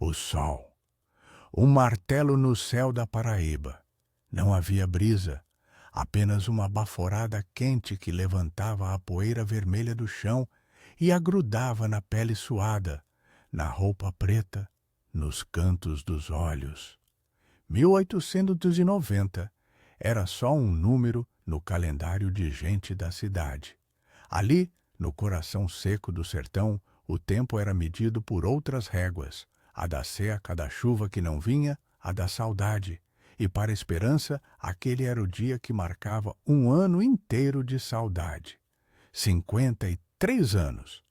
O sol. Um martelo no céu da Paraíba. Não havia brisa, apenas uma baforada quente que levantava a poeira vermelha do chão e a grudava na pele suada, na roupa preta, nos cantos dos olhos. 1890 era só um número no calendário de gente da cidade. Ali, no coração seco do sertão, o tempo era medido por outras réguas, a da seca, a da chuva que não vinha, a da saudade. E para a esperança, aquele era o dia que marcava um ano inteiro de saudade. 53 anos.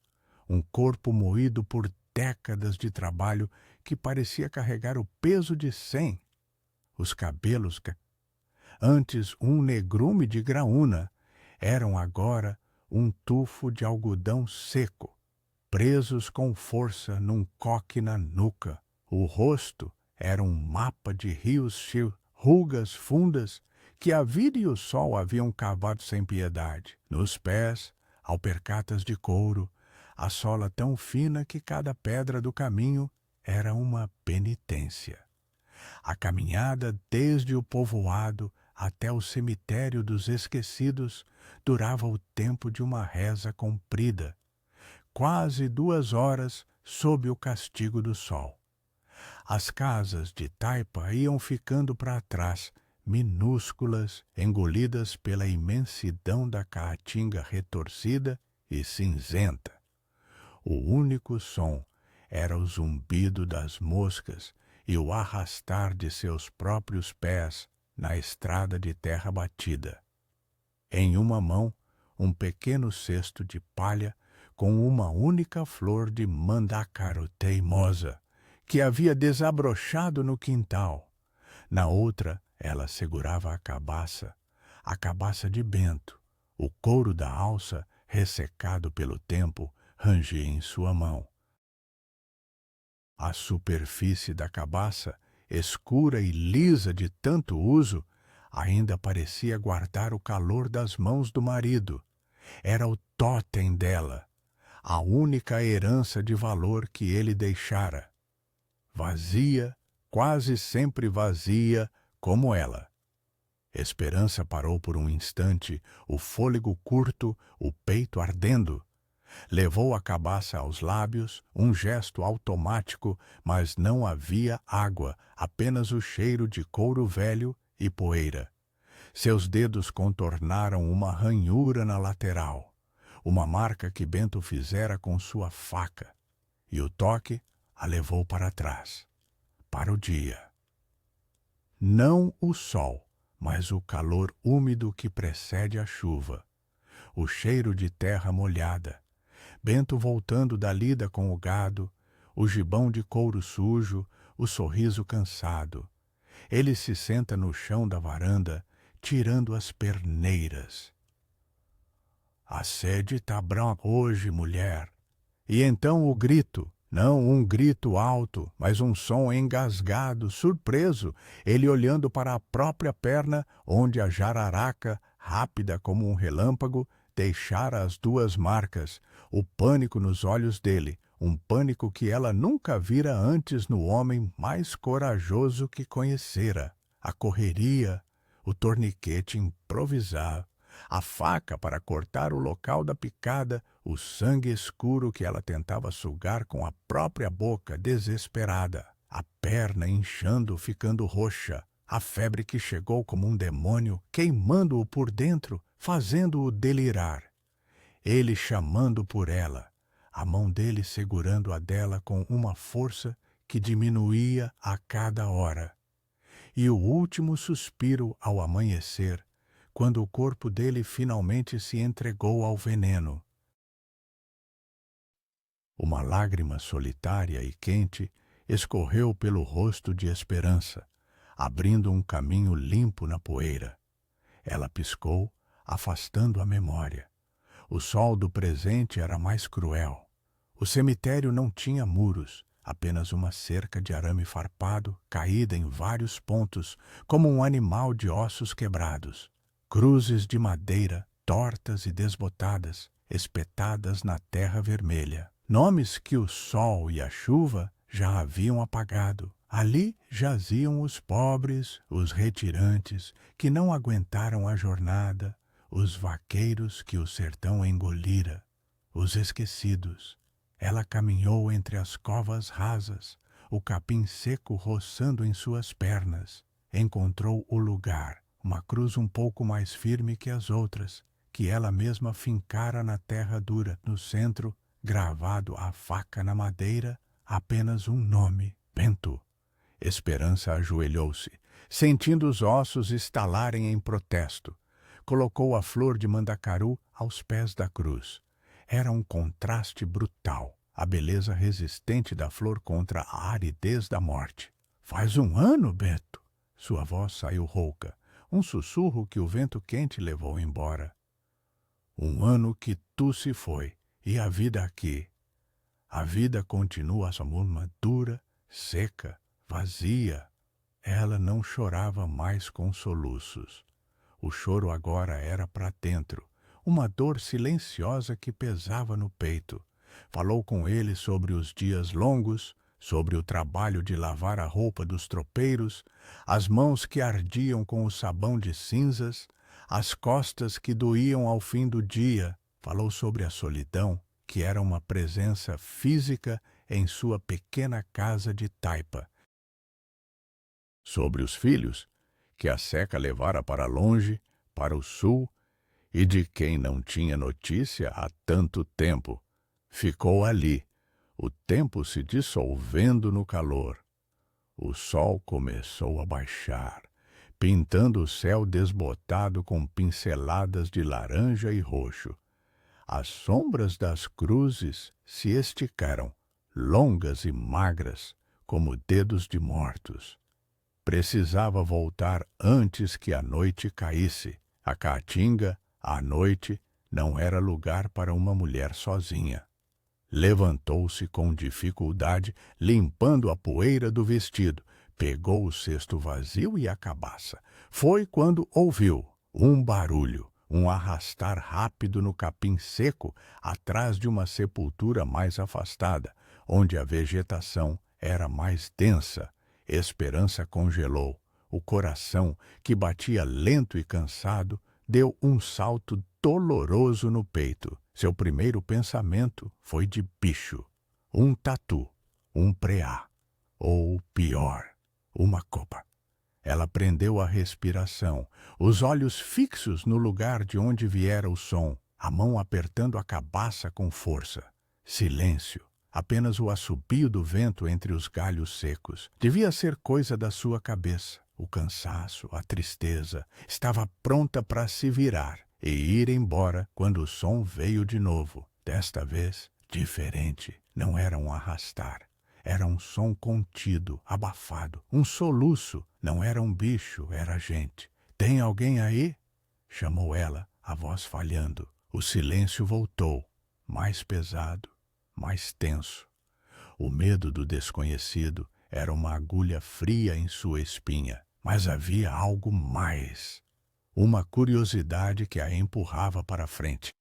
Um corpo moído por décadas de trabalho que parecia carregar o peso de 100. Os cabelos, antes um negrume de graúna, eram agora um tufo de algodão seco, presos com força num coque na nuca. O rosto era um mapa de rios, rugas fundas que a vida e o sol haviam cavado sem piedade. Nos pés, alpercatas de couro, a sola tão fina que cada pedra do caminho era uma penitência. A caminhada desde o povoado até o cemitério dos esquecidos durava o tempo de uma reza comprida, quase 2 horas sob o castigo do sol. As casas de taipa iam ficando para trás, minúsculas, engolidas pela imensidão da caatinga retorcida e cinzenta. O único som era o zumbido das moscas e o arrastar de seus próprios pés na estrada de terra batida. Em uma mão, um pequeno cesto de palha com uma única flor de mandácaro teimosa, que havia desabrochado no quintal. Na outra, ela segurava a cabaça de Bento. O couro da alça, ressecado pelo tempo, rangia em sua mão. A superfície da cabaça, escura e lisa de tanto uso, ainda parecia guardar o calor das mãos do marido. Era o tótem dela, a única herança de valor que ele deixara. Vazia, quase sempre vazia, como ela. Esperança parou por um instante, o fôlego curto, o peito ardendo. Levou a cabaça aos lábios, um gesto automático, mas não havia água, apenas o cheiro de couro velho e poeira. Seus dedos contornaram uma ranhura na lateral, uma marca que Bento fizera com sua faca, e o toque a levou para trás, para o dia. Não o sol, mas o calor úmido que precede a chuva, o cheiro de terra molhada, Bento voltando da lida com o gado, o gibão de couro sujo, o sorriso cansado. Ele se senta no chão da varanda, tirando as perneiras. A sede tá branca hoje, mulher. E então o grito, não um grito alto, mas um som engasgado, surpreso, ele olhando para a própria perna, onde a jararaca, rápida como um relâmpago, deixara as 2 marcas, o pânico nos olhos dele, um pânico que ela nunca vira antes no homem mais corajoso que conhecera. A correria, o torniquete improvisado, a faca para cortar o local da picada, o sangue escuro que ela tentava sugar com a própria boca desesperada, a perna inchando, ficando roxa, a febre que chegou como um demônio, queimando-o por dentro, fazendo-o delirar. Ele chamando por ela, a mão dele segurando a dela com uma força que diminuía a cada hora. E o último suspiro ao amanhecer, quando o corpo dele finalmente se entregou ao veneno. Uma lágrima solitária e quente escorreu pelo rosto de Esperança, abrindo um caminho limpo na poeira. Ela piscou, afastando a memória. O sol do presente era mais cruel. O cemitério não tinha muros, apenas uma cerca de arame farpado, caída em vários pontos, como um animal de ossos quebrados. Cruzes de madeira, tortas e desbotadas, espetadas na terra vermelha. Nomes que o sol e a chuva já haviam apagado. Ali jaziam os pobres, os retirantes, que não aguentaram a jornada, os vaqueiros que o sertão engolira, os esquecidos. Ela caminhou entre as covas rasas, o capim seco roçando em suas pernas. Encontrou o lugar, uma cruz um pouco mais firme que as outras, que ela mesma fincara na terra dura. No centro, gravado a faca na madeira, apenas um nome: Bento. Esperança ajoelhou-se, sentindo os ossos estalarem em protesto. Colocou a flor de mandacaru aos pés da cruz. Era um contraste brutal, a beleza resistente da flor contra a aridez da morte. Faz um ano, Bento. Sua voz saiu rouca, um sussurro que o vento quente levou embora. Um ano que tu se foi, e a vida aqui. A vida continua a sua murma dura, seca, vazia. Ela não chorava mais com soluços. O choro agora era para dentro, uma dor silenciosa que pesava no peito. Falou com ele sobre os dias longos, sobre o trabalho de lavar a roupa dos tropeiros, as mãos que ardiam com o sabão de cinzas, as costas que doíam ao fim do dia. Falou sobre a solidão, que era uma presença física em sua pequena casa de taipa. Sobre os filhos, que a seca levara para longe, para o sul, e de quem não tinha notícia há tanto tempo. Ficou ali, o tempo se dissolvendo no calor. O sol começou a baixar, pintando o céu desbotado com pinceladas de laranja e roxo. As sombras das cruzes se esticaram, longas e magras, como dedos de mortos. Precisava voltar antes que a noite caísse. A caatinga, à noite, não era lugar para uma mulher sozinha. Levantou-se com dificuldade, limpando a poeira do vestido. Pegou o cesto vazio e a cabaça. Foi quando ouviu um barulho, um arrastar rápido no capim seco, atrás de uma sepultura mais afastada, onde a vegetação era mais densa. Esperança congelou. O coração, que batia lento e cansado, deu um salto doloroso no peito. Seu primeiro pensamento foi de bicho. Um tatu, um preá, ou pior, uma copa. Ela prendeu a respiração, os olhos fixos no lugar de onde viera o som, a mão apertando a cabaça com força. Silêncio. Apenas o assobio do vento entre os galhos secos. Devia ser coisa da sua cabeça. O cansaço, a tristeza, estava pronta para se virar e ir embora quando o som veio de novo. Desta vez, diferente. Não era um arrastar. Era um som contido, abafado, um soluço. Não era um bicho, era gente. Tem alguém aí? Chamou ela, a voz falhando. O silêncio voltou, mais pesado, mais tenso. O medo do desconhecido era uma agulha fria em sua espinha, mas havia algo mais. Uma curiosidade que a empurrava para frente.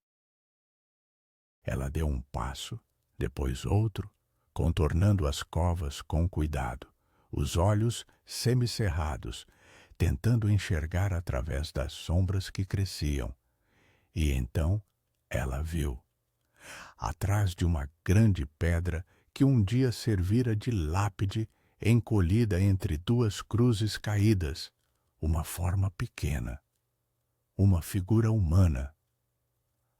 Ela deu um passo, depois outro, contornando as covas com cuidado, os olhos semicerrados, tentando enxergar através das sombras que cresciam. E então ela viu. Atrás de uma grande pedra que um dia servira de lápide, encolhida entre duas cruzes caídas, uma forma pequena, uma figura humana.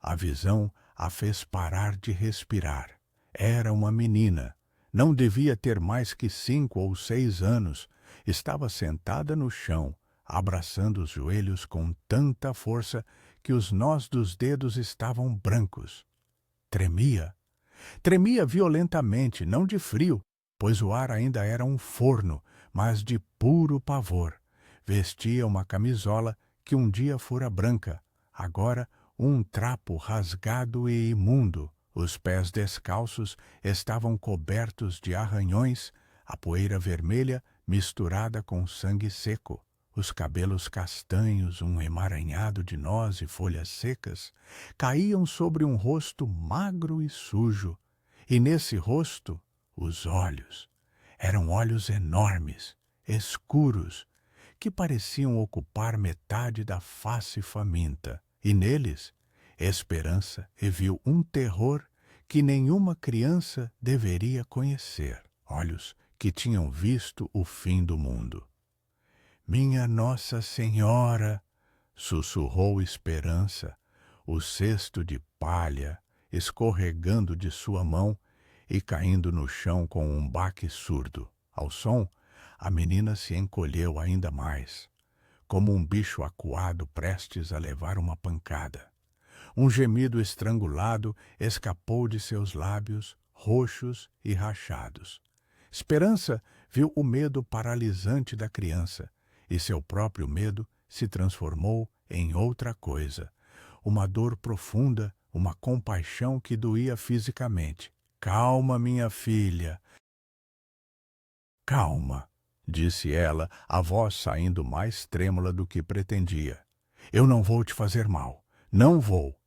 A visão a fez parar de respirar. Era uma menina. Não devia ter mais que 5 ou 6 anos. Estava sentada no chão, abraçando os joelhos com tanta força que os nós dos dedos estavam brancos. Tremia. Tremia violentamente, não de frio, pois o ar ainda era um forno, mas de puro pavor. Vestia uma camisola que um dia fora branca, agora um trapo rasgado e imundo. Os pés descalços estavam cobertos de arranhões, a poeira vermelha misturada com sangue seco. Os cabelos castanhos, um emaranhado de nós e folhas secas, caíam sobre um rosto magro e sujo, e nesse rosto, os olhos, Eram olhos enormes, escuros, que pareciam ocupar metade da face faminta, e neles, Esperança viu um terror que nenhuma criança deveria conhecer. Olhos que tinham visto o fim do mundo. Minha Nossa Senhora, sussurrou Esperança, o cesto de palha escorregando de sua mão e caindo no chão com um baque surdo. Ao som, a menina se encolheu ainda mais, como um bicho acuado prestes a levar uma pancada. Um gemido estrangulado escapou de seus lábios roxos e rachados. Esperança viu o medo paralisante da criança, e seu próprio medo se transformou em outra coisa. Uma dor profunda, uma compaixão que doía fisicamente. Calma, minha filha. Calma, disse ela, a voz saindo mais trêmula do que pretendia. Eu não vou te fazer mal. Não vou.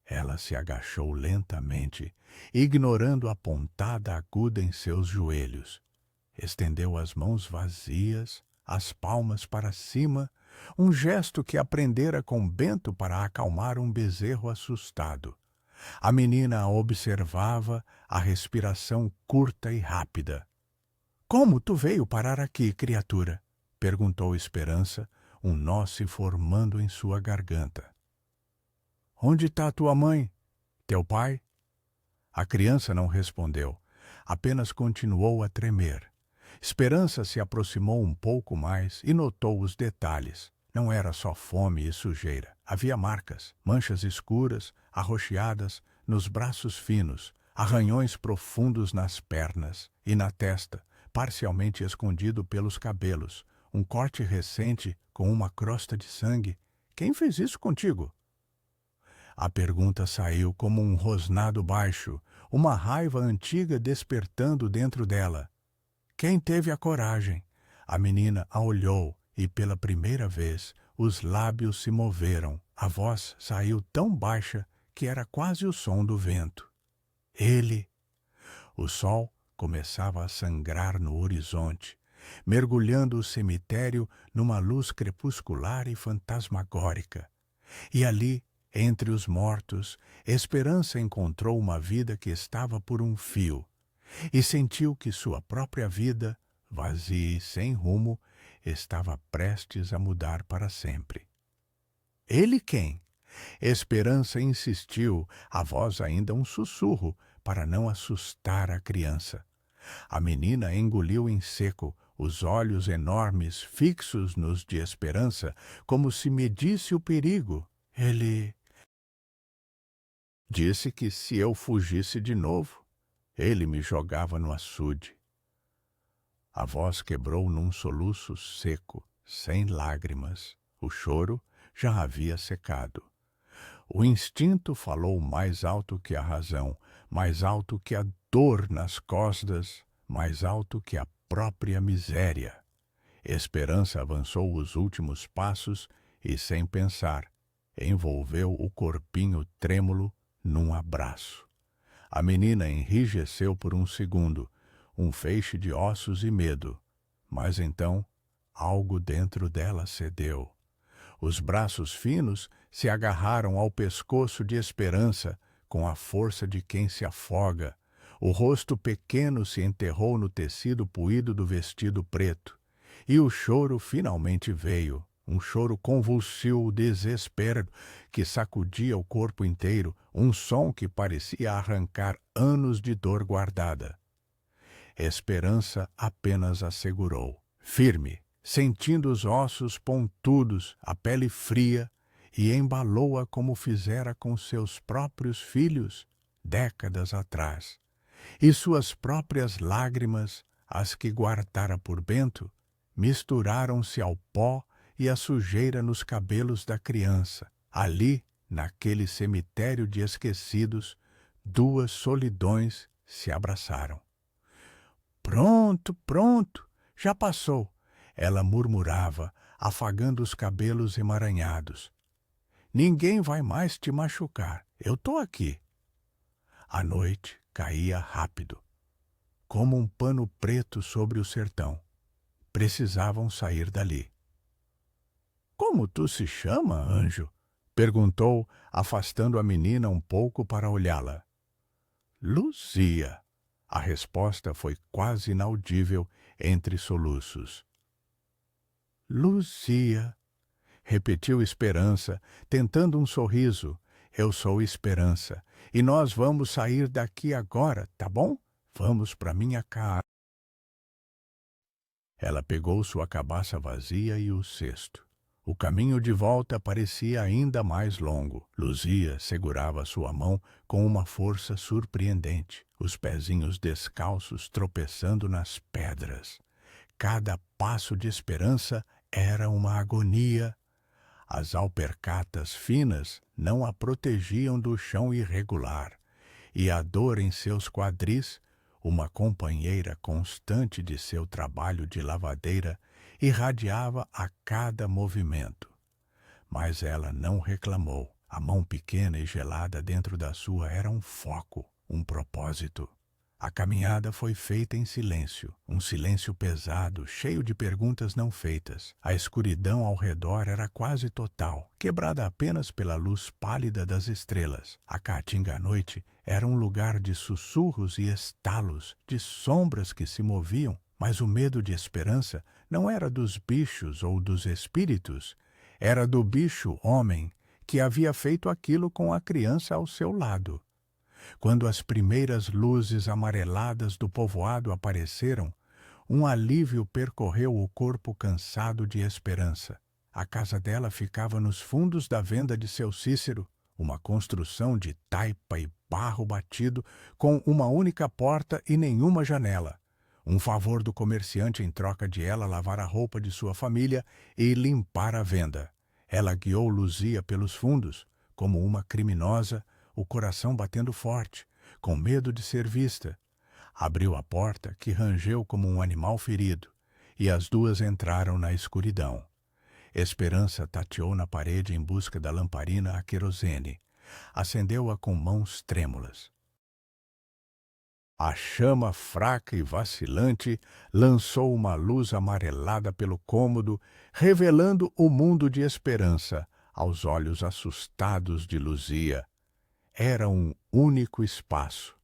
Ela se agachou lentamente, ignorando a pontada aguda em seus joelhos. Estendeu as mãos vazias, as palmas para cima, um gesto que aprendera com Bento para acalmar um bezerro assustado. A menina a observava, a respiração curta e rápida. Como tu veio parar aqui, criatura? Perguntou Esperança, um nó se formando em sua garganta. Onde está tua mãe? Teu pai? A criança não respondeu, apenas continuou a tremer. Esperança se aproximou um pouco mais e notou os detalhes. Não era só fome e sujeira. Havia marcas, manchas escuras, arroxeadas, nos braços finos, arranhões profundos nas pernas e na testa, parcialmente escondido pelos cabelos. Um corte recente com uma crosta de sangue. Quem fez isso contigo? A pergunta saiu como um rosnado baixo, uma raiva antiga despertando dentro dela. Quem teve a coragem? A menina a olhou e, pela primeira vez, os lábios se moveram. A voz saiu tão baixa que era quase o som do vento. Ele. O sol começava a sangrar no horizonte, mergulhando o cemitério numa luz crepuscular e fantasmagórica. E ali, entre os mortos, Esperança encontrou uma vida que estava por um fio, e sentiu que sua própria vida, vazia e sem rumo, estava prestes a mudar para sempre. Ele quem? Esperança insistiu, a voz ainda um sussurro, para não assustar a criança. A menina engoliu em seco, os olhos enormes fixos nos de Esperança, como se medisse o perigo. Ele disse que se eu fugisse de novo, ele me jogava no açude. A voz quebrou num soluço seco, sem lágrimas. O choro já havia secado. O instinto falou mais alto que a razão, mais alto que a dor nas costas, mais alto que a própria miséria. Esperança avançou os últimos passos e, sem pensar, envolveu o corpinho trêmulo num abraço. A menina enrijeceu por um segundo, um feixe de ossos e medo, mas então algo dentro dela cedeu. Os braços finos se agarraram ao pescoço de Esperança com a força de quem se afoga. O rosto pequeno se enterrou no tecido puído do vestido preto, e o choro finalmente veio. Um choro convulsivo, desespero, que sacudia o corpo inteiro, um som que parecia arrancar anos de dor guardada. Esperança apenas assegurou, firme, sentindo os ossos pontudos, a pele fria, e embalou-a como fizera com seus próprios filhos décadas atrás. E suas próprias lágrimas, as que guardara por Bento, misturaram-se ao pó e a sujeira nos cabelos da criança. Ali, naquele cemitério de esquecidos, duas solidões se abraçaram. Pronto, pronto, já passou, ela murmurava, afagando os cabelos emaranhados. Ninguém vai mais te machucar, eu tô aqui. A noite caía rápido. como um pano preto sobre o sertão. Precisavam sair dali. Como tu se chama, anjo? Perguntou, afastando a menina um pouco para olhá-la. Luzia. A resposta foi quase inaudível entre soluços. Luzia, repetiu Esperança, tentando um sorriso. Eu sou Esperança, e nós vamos sair daqui agora, tá bom? Vamos para minha casa. Ela pegou sua cabaça vazia e o cesto. O caminho de volta parecia ainda mais longo. Luzia segurava sua mão com uma força surpreendente, os pezinhos descalços tropeçando nas pedras. Cada passo de Esperança era uma agonia. As alpercatas finas não a protegiam do chão irregular, e a dor em seus quadris, uma companheira constante de seu trabalho de lavadeira, irradiava a cada movimento. Mas ela não reclamou. A mão pequena e gelada dentro da sua era um foco, um propósito. A caminhada foi feita em silêncio, um silêncio pesado, cheio de perguntas não feitas. A escuridão ao redor era quase total, quebrada apenas pela luz pálida das estrelas. A caatinga à noite era um lugar de sussurros e estalos, de sombras que se moviam, mas o medo de Esperança não era dos bichos ou dos espíritos, era do bicho homem que havia feito aquilo com a criança ao seu lado. Quando as primeiras luzes amareladas do povoado apareceram, um alívio percorreu o corpo cansado de Esperança. A casa dela ficava nos fundos da venda de seu Cícero, uma construção de taipa e barro batido, com uma única porta e nenhuma janela. Um favor do comerciante em troca de ela lavar a roupa de sua família e limpar a venda. Ela guiou Luzia pelos fundos, como uma criminosa, o coração batendo forte, com medo de ser vista. Abriu a porta, que rangeu como um animal ferido, e as duas entraram na escuridão. Esperança tateou na parede em busca da lamparina a querosene. Acendeu-a com mãos trêmulas. A chama fraca e vacilante lançou uma luz amarelada pelo cômodo, revelando o mundo de Esperança aos olhos assustados de Luzia. Era um único espaço,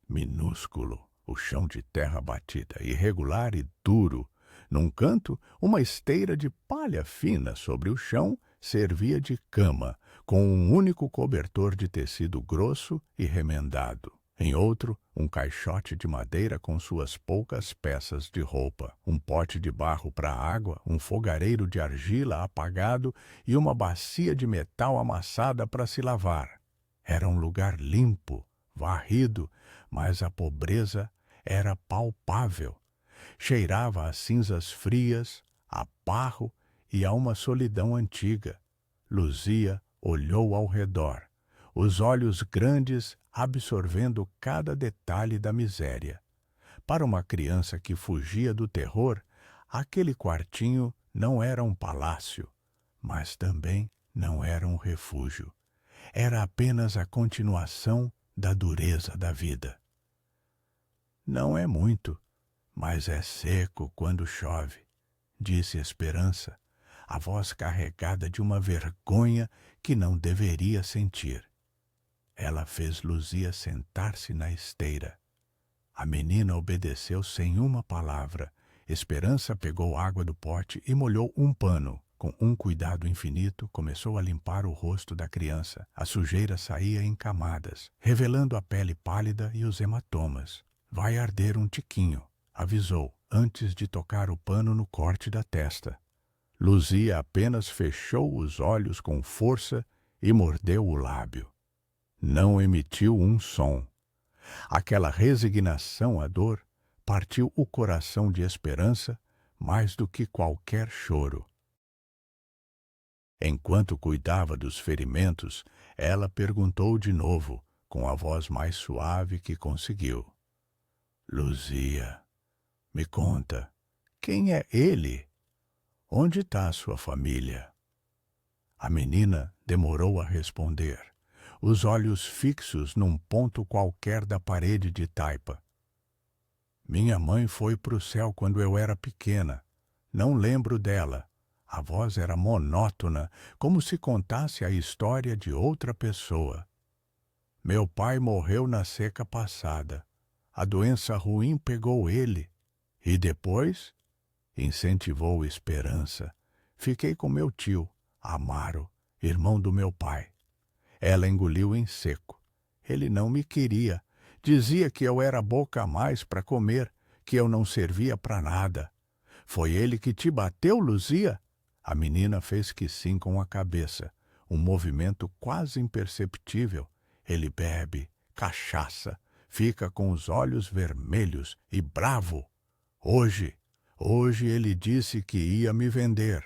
minúsculo, o chão de terra batida, irregular e duro. Num canto, uma esteira de palha fina sobre o chão servia de cama, com um único cobertor de tecido grosso e remendado. Em outro, um caixote de madeira com suas poucas peças de roupa, um pote de barro para água, um fogareiro de argila apagado e uma bacia de metal amassada para se lavar. Era um lugar limpo, varrido, mas a pobreza era palpável. Cheirava a cinzas frias, a barro e a uma solidão antiga. Luzia olhou ao redor, os olhos grandes absorvendo cada detalhe da miséria. Para uma criança que fugia do terror, aquele quartinho não era um palácio, mas também não era um refúgio. Era apenas a continuação da dureza da vida. Não é muito, mas é seco quando chove, disse Esperança, a voz carregada de uma vergonha que não deveria sentir. Ela fez Luzia sentar-se na esteira. A menina obedeceu sem uma palavra. Esperança pegou água do pote e molhou um pano. Com um cuidado infinito, começou a limpar o rosto da criança. A sujeira saía em camadas, revelando a pele pálida e os hematomas. Vai arder um tiquinho, avisou, antes de tocar o pano no corte da testa. Luzia apenas fechou os olhos com força e mordeu o lábio. Não emitiu um som. Aquela resignação à dor partiu o coração de Esperança mais do que qualquer choro. Enquanto cuidava dos ferimentos, ela perguntou de novo, com a voz mais suave que conseguiu. Luzia, me conta, quem é ele? Onde está sua família? A menina demorou a responder, os olhos fixos num ponto qualquer da parede de taipa. Minha mãe foi para o céu quando eu era pequena. Não lembro dela. A voz era monótona, como se contasse a história de outra pessoa. Meu pai morreu na seca passada. A doença ruim pegou ele. E depois? Incentivou Esperança. Fiquei com meu tio, Amaro, irmão do meu pai. Ela engoliu em seco. Ele não me queria. Dizia que eu era boca a mais para comer, que eu não servia para nada. Foi ele que te bateu, Luzia? A menina fez que sim com a cabeça, um movimento quase imperceptível. Ele bebe, cachaça, fica com os olhos vermelhos e bravo. Hoje ele disse que ia me vender.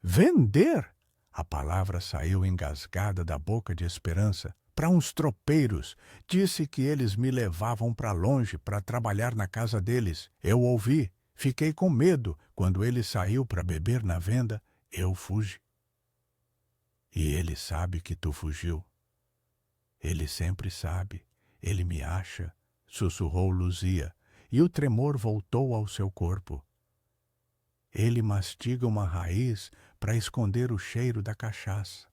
Vender? A palavra saiu engasgada da boca de Esperança. Para uns tropeiros. Disse que eles me levavam para longe para trabalhar na casa deles. Eu ouvi. Fiquei com medo. Quando ele saiu para beber na venda, eu fugi. E ele sabe que tu fugiu. Ele sempre sabe. Ele me acha, sussurrou Luzia, e o tremor voltou ao seu corpo. Ele mastiga uma raiz para esconder o cheiro da cachaça.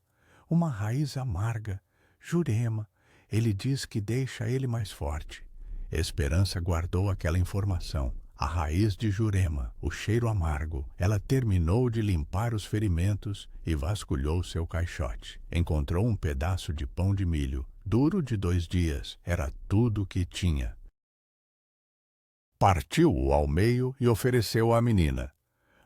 Uma raiz amarga. Jurema. Ele diz que deixa ele mais forte. Esperança guardou aquela informação. A raiz de Jurema, o cheiro amargo. Ela terminou de limpar os ferimentos e vasculhou seu caixote. Encontrou um pedaço de pão de milho, duro de 2 dias. Era tudo o que tinha. Partiu-o ao meio e ofereceu à menina.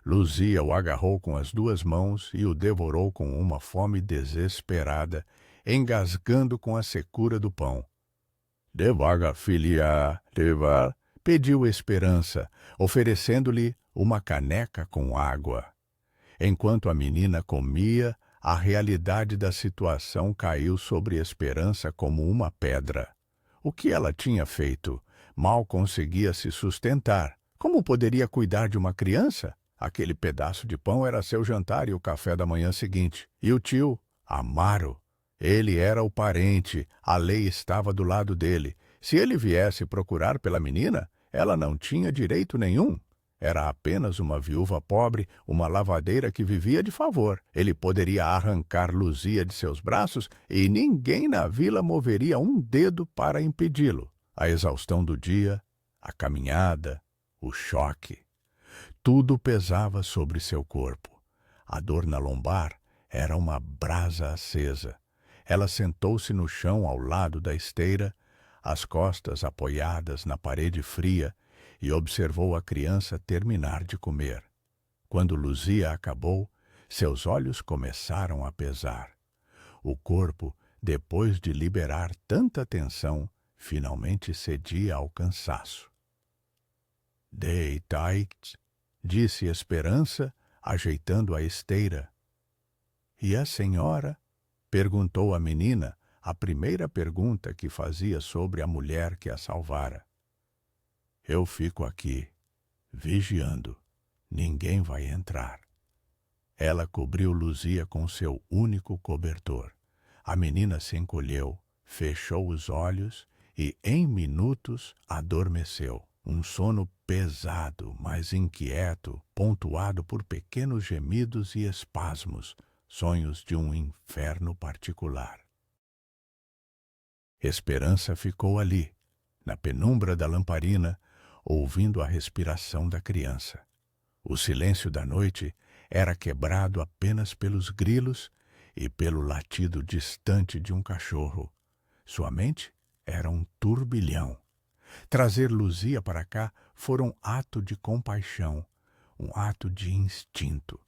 Luzia o agarrou com as 2 mãos e o devorou com uma fome desesperada, engasgando com a secura do pão. Devagar, filha, devagar, pediu Esperança, oferecendo-lhe uma caneca com água. Enquanto a menina comia, a realidade da situação caiu sobre Esperança como uma pedra. O que ela tinha feito? Mal conseguia se sustentar. Como poderia cuidar de uma criança? Aquele pedaço de pão era seu jantar e o café da manhã seguinte. E o tio, Amaro, ele era o parente, a lei estava do lado dele. Se ele viesse procurar pela menina, ela não tinha direito nenhum. Era apenas uma viúva pobre, uma lavadeira que vivia de favor. Ele poderia arrancar Luzia de seus braços e ninguém na vila moveria um dedo para impedi-lo. A exaustão do dia, a caminhada, o choque. Tudo pesava sobre seu corpo. A dor na lombar era uma brasa acesa. Ela sentou-se no chão ao lado da esteira, as costas apoiadas na parede fria, e observou a criança terminar de comer. Quando Luzia acabou, seus olhos começaram a pesar. O corpo, depois de liberar tanta tensão, finalmente cedia ao cansaço. Deitai-te, disse Esperança, ajeitando a esteira. E a senhora? Perguntou a menina, a primeira pergunta que fazia sobre a mulher que a salvara. Eu fico aqui, vigiando. Ninguém vai entrar. Ela cobriu Luzia com seu único cobertor. A menina se encolheu, fechou os olhos e, em minutos, adormeceu. Um sono pesado, mas inquieto, pontuado por pequenos gemidos e espasmos, sonhos de um inferno particular. Esperança ficou ali, na penumbra da lamparina, ouvindo a respiração da criança. O silêncio da noite era quebrado apenas pelos grilos e pelo latido distante de um cachorro. Sua mente era um turbilhão. Trazer Luzia para cá fora um ato de compaixão, um ato de instinto.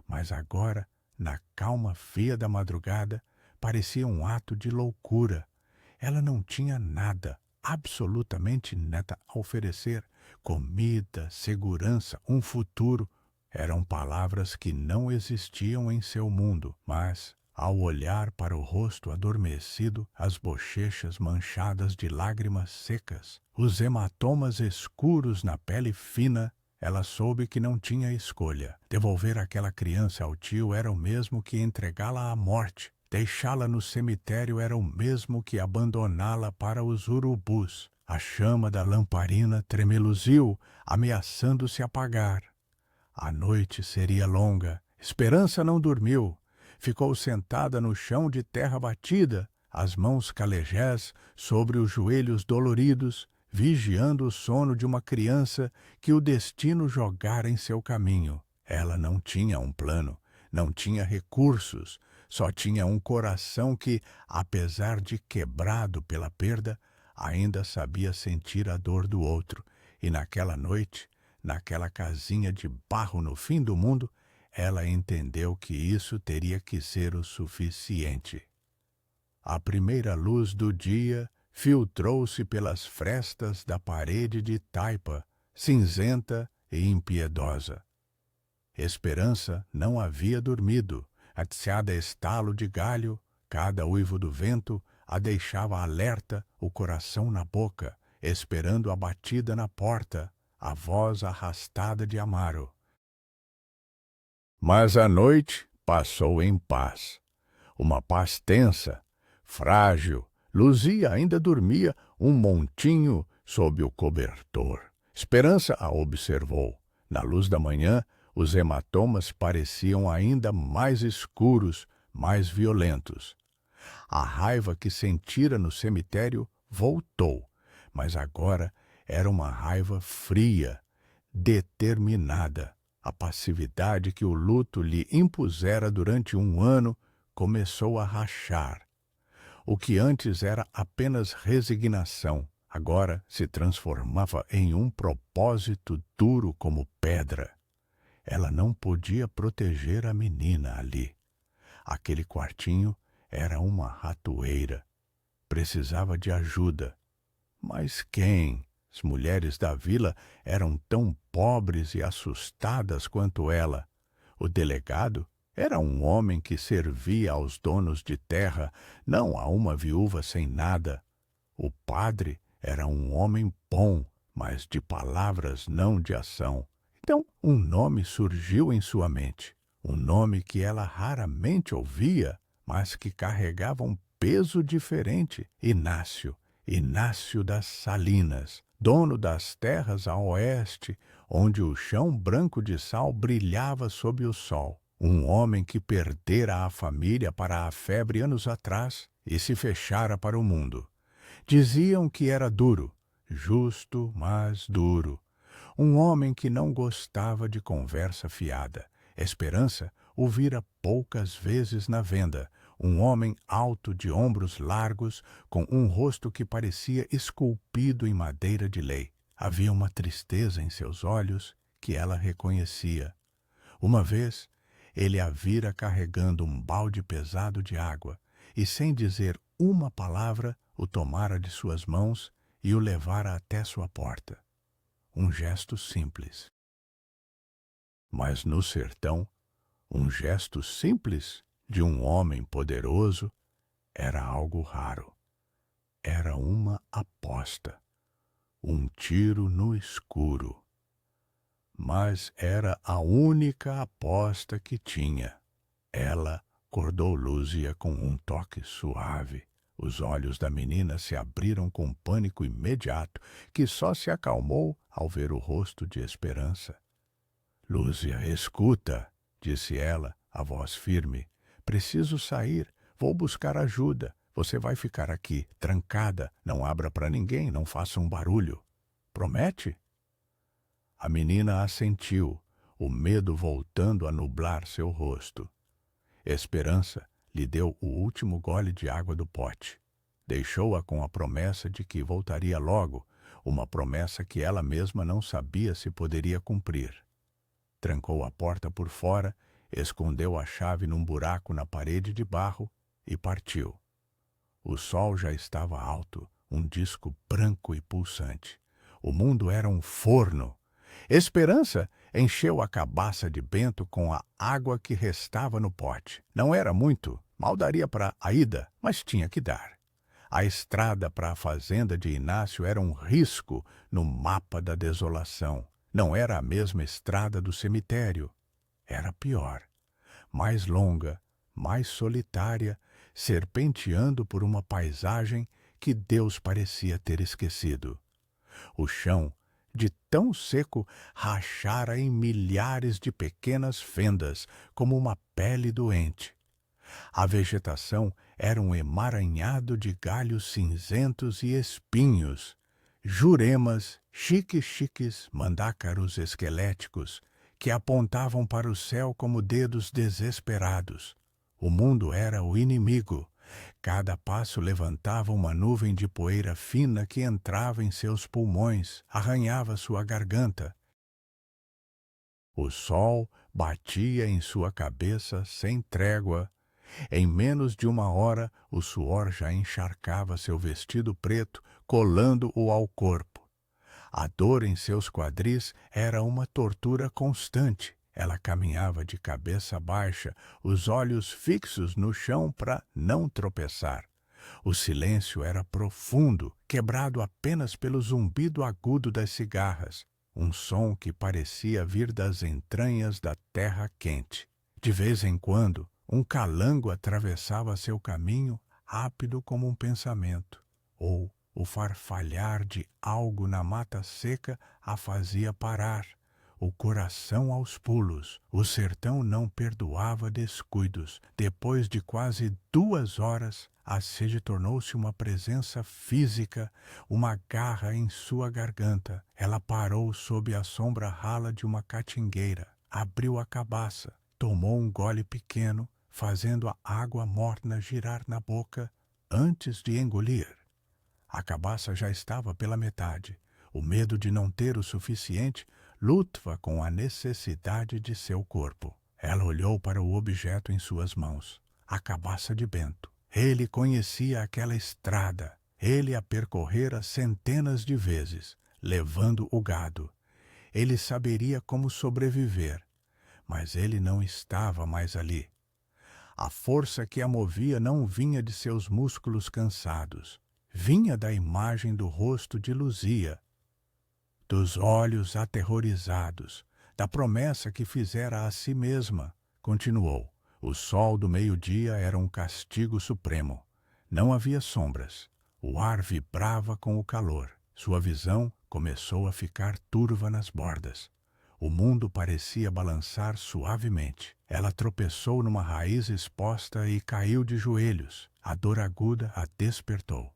Mas agora, na calma fria da madrugada, parecia um ato de loucura. Ela não tinha nada, absolutamente nada a oferecer. Comida, segurança, um futuro. Eram palavras que não existiam em seu mundo, mas, ao olhar para o rosto adormecido, as bochechas manchadas de lágrimas secas, os hematomas escuros na pele fina, ela soube que não tinha escolha. Devolver aquela criança ao tio era o mesmo que entregá-la à morte. Deixá-la no cemitério era o mesmo que abandoná-la para os urubus. A chama da lamparina tremeluziu, ameaçando se apagar. A noite seria longa. Esperança não dormiu. Ficou sentada no chão de terra batida, as mãos calejés sobre os joelhos doloridos, vigiando o sono de uma criança que o destino jogara em seu caminho. Ela não tinha um plano, não tinha recursos, só tinha um coração que, apesar de quebrado pela perda, ainda sabia sentir a dor do outro. E naquela noite, naquela casinha de barro no fim do mundo, ela entendeu que isso teria que ser o suficiente. A primeira luz do dia filtrou-se pelas frestas da parede de taipa, cinzenta e impiedosa. Esperança não havia dormido. Cada estalo de galho, cada uivo do vento, a deixava alerta, o coração na boca, esperando a batida na porta, a voz arrastada de Amaro. Mas a noite passou em paz. Uma paz tensa, frágil. Luzia ainda dormia um montinho sob o cobertor. Esperança a observou. Na luz da manhã, os hematomas pareciam ainda mais escuros, mais violentos. A raiva que sentira no cemitério voltou, mas agora era uma raiva fria, determinada. A passividade que o luto lhe impusera durante um ano começou a rachar. O que antes era apenas resignação, agora se transformava em um propósito duro como pedra. Ela não podia proteger a menina ali. Aquele quartinho era uma ratoeira. Precisava de ajuda. Mas quem? As mulheres da vila eram tão pobres e assustadas quanto ela. O delegado era um homem que servia aos donos de terra, não a uma viúva sem nada. O padre era um homem bom, mas de palavras, não de ação. Então, um nome surgiu em sua mente, um nome que ela raramente ouvia, mas que carregava um peso diferente. Inácio, Inácio das Salinas, dono das terras a oeste, onde o chão branco de sal brilhava sob o sol. Um homem que perdera a família para a febre anos atrás e se fechara para o mundo. Diziam que era duro, justo, mas duro. Um homem que não gostava de conversa fiada. Esperança o vira poucas vezes na venda. Um homem alto, de ombros largos, com um rosto que parecia esculpido em madeira de lei. Havia uma tristeza em seus olhos que ela reconhecia. Uma vez, ele a vira carregando um balde pesado de água e, sem dizer uma palavra, o tomara de suas mãos e o levara até sua porta. Um gesto simples. Mas no sertão, um gesto simples de um homem poderoso era algo raro. Era uma aposta, um tiro no escuro. Mas era a única aposta que tinha. Ela acordou Lúcia com um toque suave. Os olhos da menina se abriram com pânico imediato, que só se acalmou ao ver o rosto de Esperança. Lúcia, escuta, disse ela, a voz firme. Preciso sair, vou buscar ajuda. Você vai ficar aqui, trancada. Não abra para ninguém, não faça um barulho. Promete? A menina assentiu, o medo voltando a nublar seu rosto. Esperança lhe deu o último gole de água do pote. Deixou-a com a promessa de que voltaria logo, uma promessa que ela mesma não sabia se poderia cumprir. Trancou a porta por fora, escondeu a chave num buraco na parede de barro e partiu. O sol já estava alto, um disco branco e pulsante. O mundo era um forno. Esperança encheu a cabaça de Bento com a água que restava no pote. Não era muito, mal daria para a ida, mas tinha que dar. A estrada para a fazenda de Inácio era um risco no mapa da desolação. Não era a mesma estrada do cemitério. Era pior. Mais longa, mais solitária, serpenteando por uma paisagem que Deus parecia ter esquecido. O chão, de tão seco, rachara em milhares de pequenas fendas, como uma pele doente. A vegetação era um emaranhado de galhos cinzentos e espinhos, juremas, chiques, mandácaros esqueléticos, que apontavam para o céu como dedos desesperados. O mundo era o inimigo. Cada passo levantava uma nuvem de poeira fina que entrava em seus pulmões, arranhava sua garganta. O sol batia em sua cabeça sem trégua. Em menos de uma hora, o suor já encharcava seu vestido preto, colando-o ao corpo. A dor em seus quadris era uma tortura constante. Ela caminhava de cabeça baixa, os olhos fixos no chão para não tropeçar. O silêncio era profundo, quebrado apenas pelo zumbido agudo das cigarras, um som que parecia vir das entranhas da terra quente. De vez em quando, um calango atravessava seu caminho, rápido como um pensamento, ou o farfalhar de algo na mata seca a fazia parar, o coração aos pulos. O sertão não perdoava descuidos. Depois de quase 2 horas, a sede tornou-se uma presença física, uma garra em sua garganta. Ela parou sob a sombra rala de uma catingueira, abriu a cabaça, tomou um gole pequeno, fazendo a água morna girar na boca antes de engolir. A cabaça já estava pela metade. O medo de não ter o suficiente lutava com a necessidade de seu corpo. Ela olhou para o objeto em suas mãos, a cabaça de Bento. Ele conhecia aquela estrada. Ele a percorrera centenas de vezes, levando o gado. Ele saberia como sobreviver, mas ele não estava mais ali. A força que a movia não vinha de seus músculos cansados. Vinha da imagem do rosto de Luzia, dos olhos aterrorizados, da promessa que fizera a si mesma. Continuou. O sol do meio-dia era um castigo supremo. Não havia sombras. O ar vibrava com o calor. Sua visão começou a ficar turva nas bordas. O mundo parecia balançar suavemente. Ela tropeçou numa raiz exposta e caiu de joelhos. A dor aguda a despertou.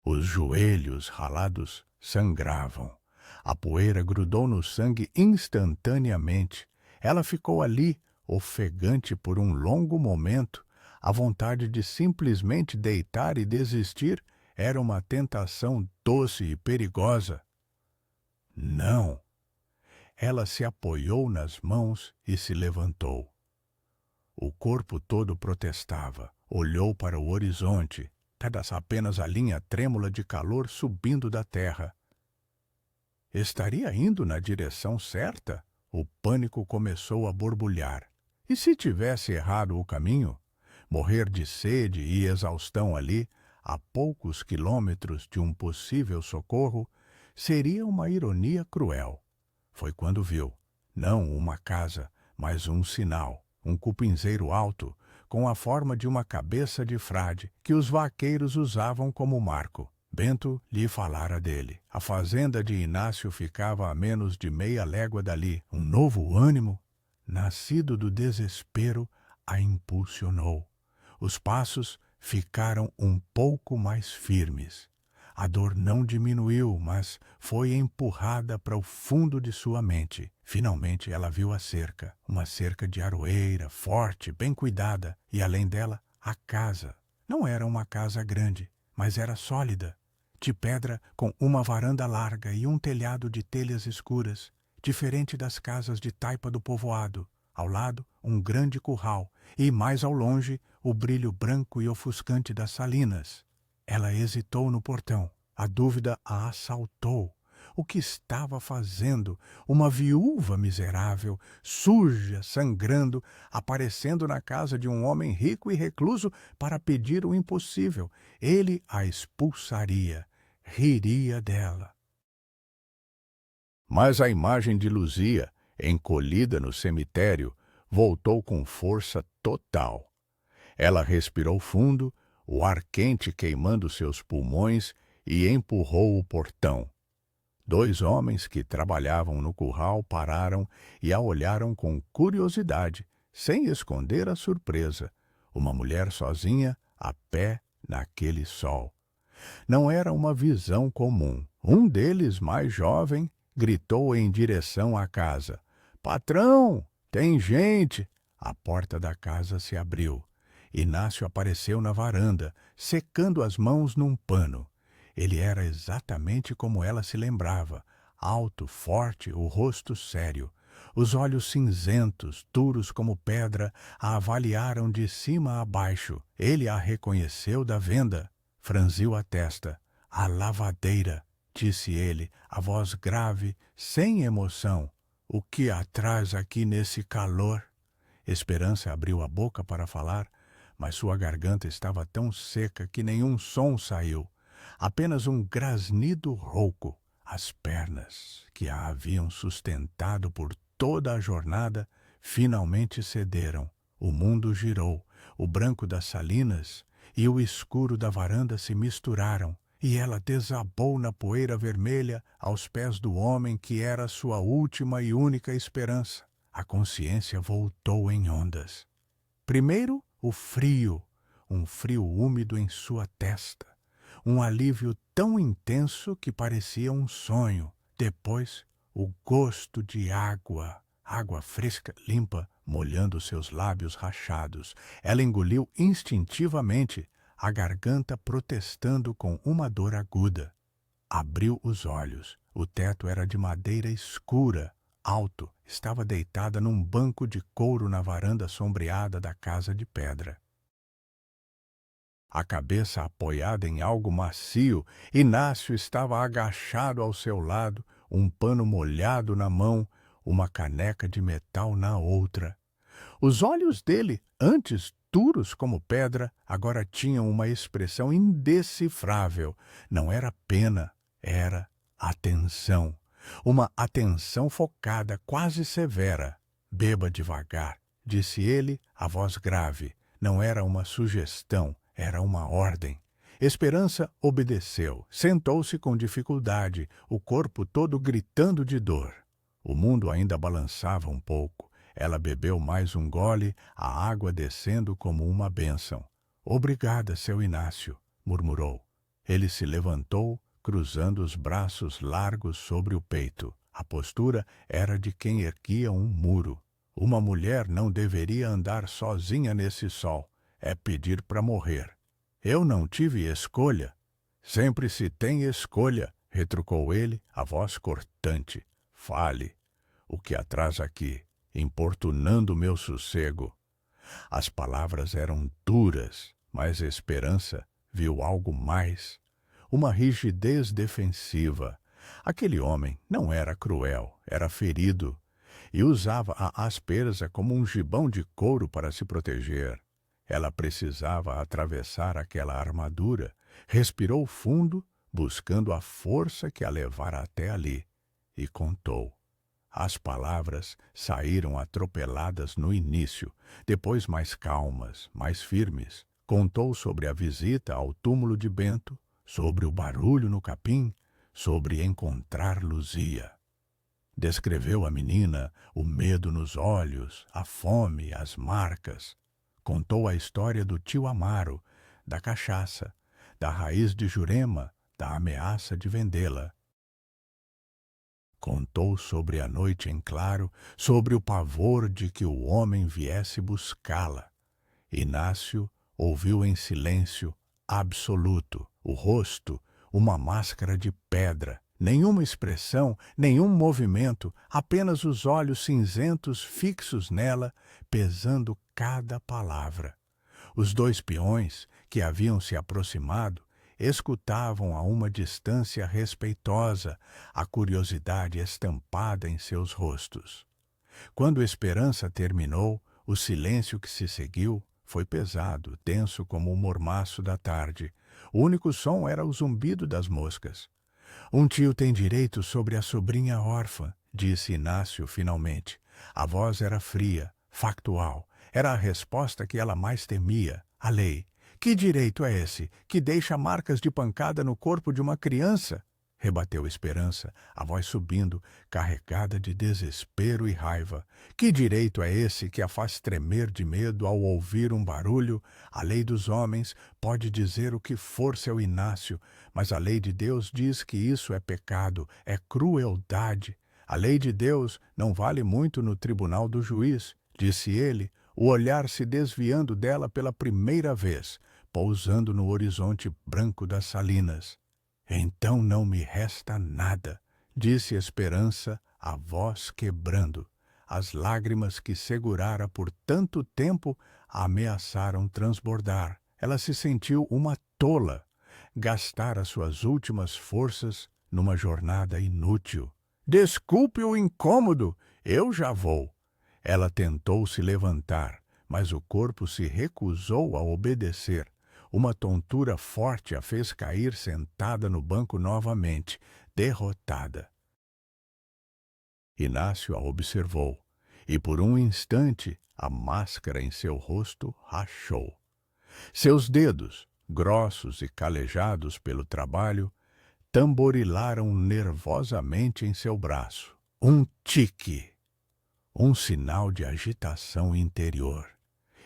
Os joelhos ralados sangravam. A poeira grudou no sangue instantaneamente. Ela ficou ali, ofegante por um longo momento. A vontade de simplesmente deitar e desistir era uma tentação doce e perigosa. Não! Ela se apoiou nas mãos e se levantou. O corpo todo protestava. Olhou para o horizonte. Apenas a linha trêmula de calor subindo da terra. Estaria indo na direção certa? O pânico começou a borbulhar. E se tivesse errado o caminho? Morrer de sede e exaustão ali, a poucos quilômetros de um possível socorro, seria uma ironia cruel. Foi quando viu, não uma casa, mas um sinal, um cupinzeiro alto, com a forma de uma cabeça de frade, que os vaqueiros usavam como marco. Bento lhe falara dele. A fazenda de Inácio ficava a menos de meia légua dali. Um novo ânimo, nascido do desespero, a impulsionou. Os passos ficaram um pouco mais firmes. A dor não diminuiu, mas foi empurrada para o fundo de sua mente. Finalmente ela viu a cerca, uma cerca de aroeira, forte, bem cuidada, e além dela, a casa. Não era uma casa grande, mas era sólida, de pedra com uma varanda larga e um telhado de telhas escuras, diferente das casas de taipa do povoado. Ao lado, um grande curral, e mais ao longe, o brilho branco e ofuscante das salinas. Ela hesitou no portão. A dúvida a assaltou. O que estava fazendo? Uma viúva miserável, suja, sangrando, aparecendo na casa de um homem rico e recluso para pedir o impossível. Ele a expulsaria, riria dela. Mas a imagem de Luzia, encolhida no cemitério, voltou com força total. Ela respirou fundo, o ar quente queimando seus pulmões, e empurrou o portão. 2 homens que trabalhavam no curral pararam e a olharam com curiosidade, sem esconder a surpresa. Uma mulher sozinha, a pé, naquele sol. Não era uma visão comum. Um deles, mais jovem, gritou em direção à casa. Patrão, tem gente! A porta da casa se abriu. Inácio apareceu na varanda, secando as mãos num pano. Ele era exatamente como ela se lembrava, alto, forte, o rosto sério. Os olhos cinzentos, duros como pedra, a avaliaram de cima a baixo. Ele a reconheceu da venda. Franziu a testa. A lavadeira, disse ele, a voz grave, sem emoção. O que a traz aqui nesse calor? Esperança abriu a boca para falar, mas sua garganta estava tão seca que nenhum som saiu. Apenas um grasnido rouco. As pernas, que a haviam sustentado por toda a jornada, finalmente cederam. O mundo girou. O branco das salinas e o escuro da varanda se misturaram, e ela desabou na poeira vermelha aos pés do homem que era sua última e única esperança. A consciência voltou em ondas. Primeiro, o frio, um frio úmido em sua testa. Um alívio tão intenso que parecia um sonho. Depois, o gosto de água, água fresca, limpa, molhando seus lábios rachados. Ela engoliu instintivamente, a garganta protestando com uma dor aguda. Abriu os olhos. O teto era de madeira escura, alto. Estava deitada num banco de couro na varanda sombreada da casa de pedra. A cabeça apoiada em algo macio, Inácio estava agachado ao seu lado, um pano molhado na mão, uma caneca de metal na outra. Os olhos dele, antes duros como pedra, agora tinham uma expressão indecifrável. Não era pena, era atenção. Uma atenção focada, quase severa. Beba devagar, disse ele, a voz grave. Não era uma sugestão, era uma ordem. Esperança obedeceu. Sentou-se com dificuldade, o corpo todo gritando de dor. O mundo ainda balançava um pouco. Ela bebeu mais um gole, a água descendo como uma bênção. Obrigada, seu Inácio, murmurou. Ele se levantou, cruzando os braços largos sobre o peito. A postura era de quem erguia um muro. Uma mulher não deveria andar sozinha nesse sol. É pedir para morrer. Eu não tive escolha. Sempre se tem escolha, retrucou ele, a voz cortante. Fale. O que atrás aqui, importunando meu sossego. As palavras eram duras, mas Esperança viu algo mais. Uma rigidez defensiva. Aquele homem não era cruel, era ferido, e usava a aspereza como um gibão de couro para se proteger. Ela precisava atravessar aquela armadura, respirou fundo, buscando a força que a levara até ali, e contou. As palavras saíram atropeladas no início, depois mais calmas, mais firmes. Contou sobre a visita ao túmulo de Bento, sobre o barulho no capim, sobre encontrar Luzia. Descreveu a menina, o medo nos olhos, a fome, as marcas. Contou a história do tio Amaro, da cachaça, da raiz de Jurema, da ameaça de vendê-la. Contou sobre a noite em claro, sobre o pavor de que o homem viesse buscá-la. Inácio ouviu em silêncio absoluto, o rosto, uma máscara de pedra. Nenhuma expressão, nenhum movimento, apenas os olhos cinzentos fixos nela, pesando cada palavra. Os 2 peões, que haviam se aproximado, escutavam a uma distância respeitosa, a curiosidade estampada em seus rostos. Quando Esperança terminou, o silêncio que se seguiu foi pesado, denso como o mormaço da tarde. O único som era o zumbido das moscas. Um tio tem direito sobre a sobrinha órfã, disse Inácio finalmente. A voz era fria, factual. Era a resposta que ela mais temia, a lei, Que direito é esse que deixa marcas de pancada no corpo de uma criança? Rebateu Esperança, a voz subindo, carregada de desespero e raiva. Que direito é esse que a faz tremer de medo ao ouvir um barulho? A lei dos homens pode dizer o que for, seu Inácio, mas a lei de Deus diz que isso é pecado, é crueldade. A lei de Deus não vale muito no tribunal do juiz, disse ele, o olhar se desviando dela pela primeira vez, pousando no horizonte branco das salinas. Então não me resta nada, disse Esperança, a voz quebrando. As lágrimas que segurara por tanto tempo ameaçaram transbordar. Ela se sentiu uma tola. Gastara suas últimas forças numa jornada inútil. Desculpe o incômodo, eu já vou. Ela tentou se levantar, mas o corpo se recusou a obedecer. Uma tontura forte a fez cair sentada no banco novamente, derrotada. Inácio a observou, e por um instante a máscara em seu rosto rachou. Seus dedos, grossos e calejados pelo trabalho, tamborilaram nervosamente em seu braço. Um tique! Um sinal de agitação interior.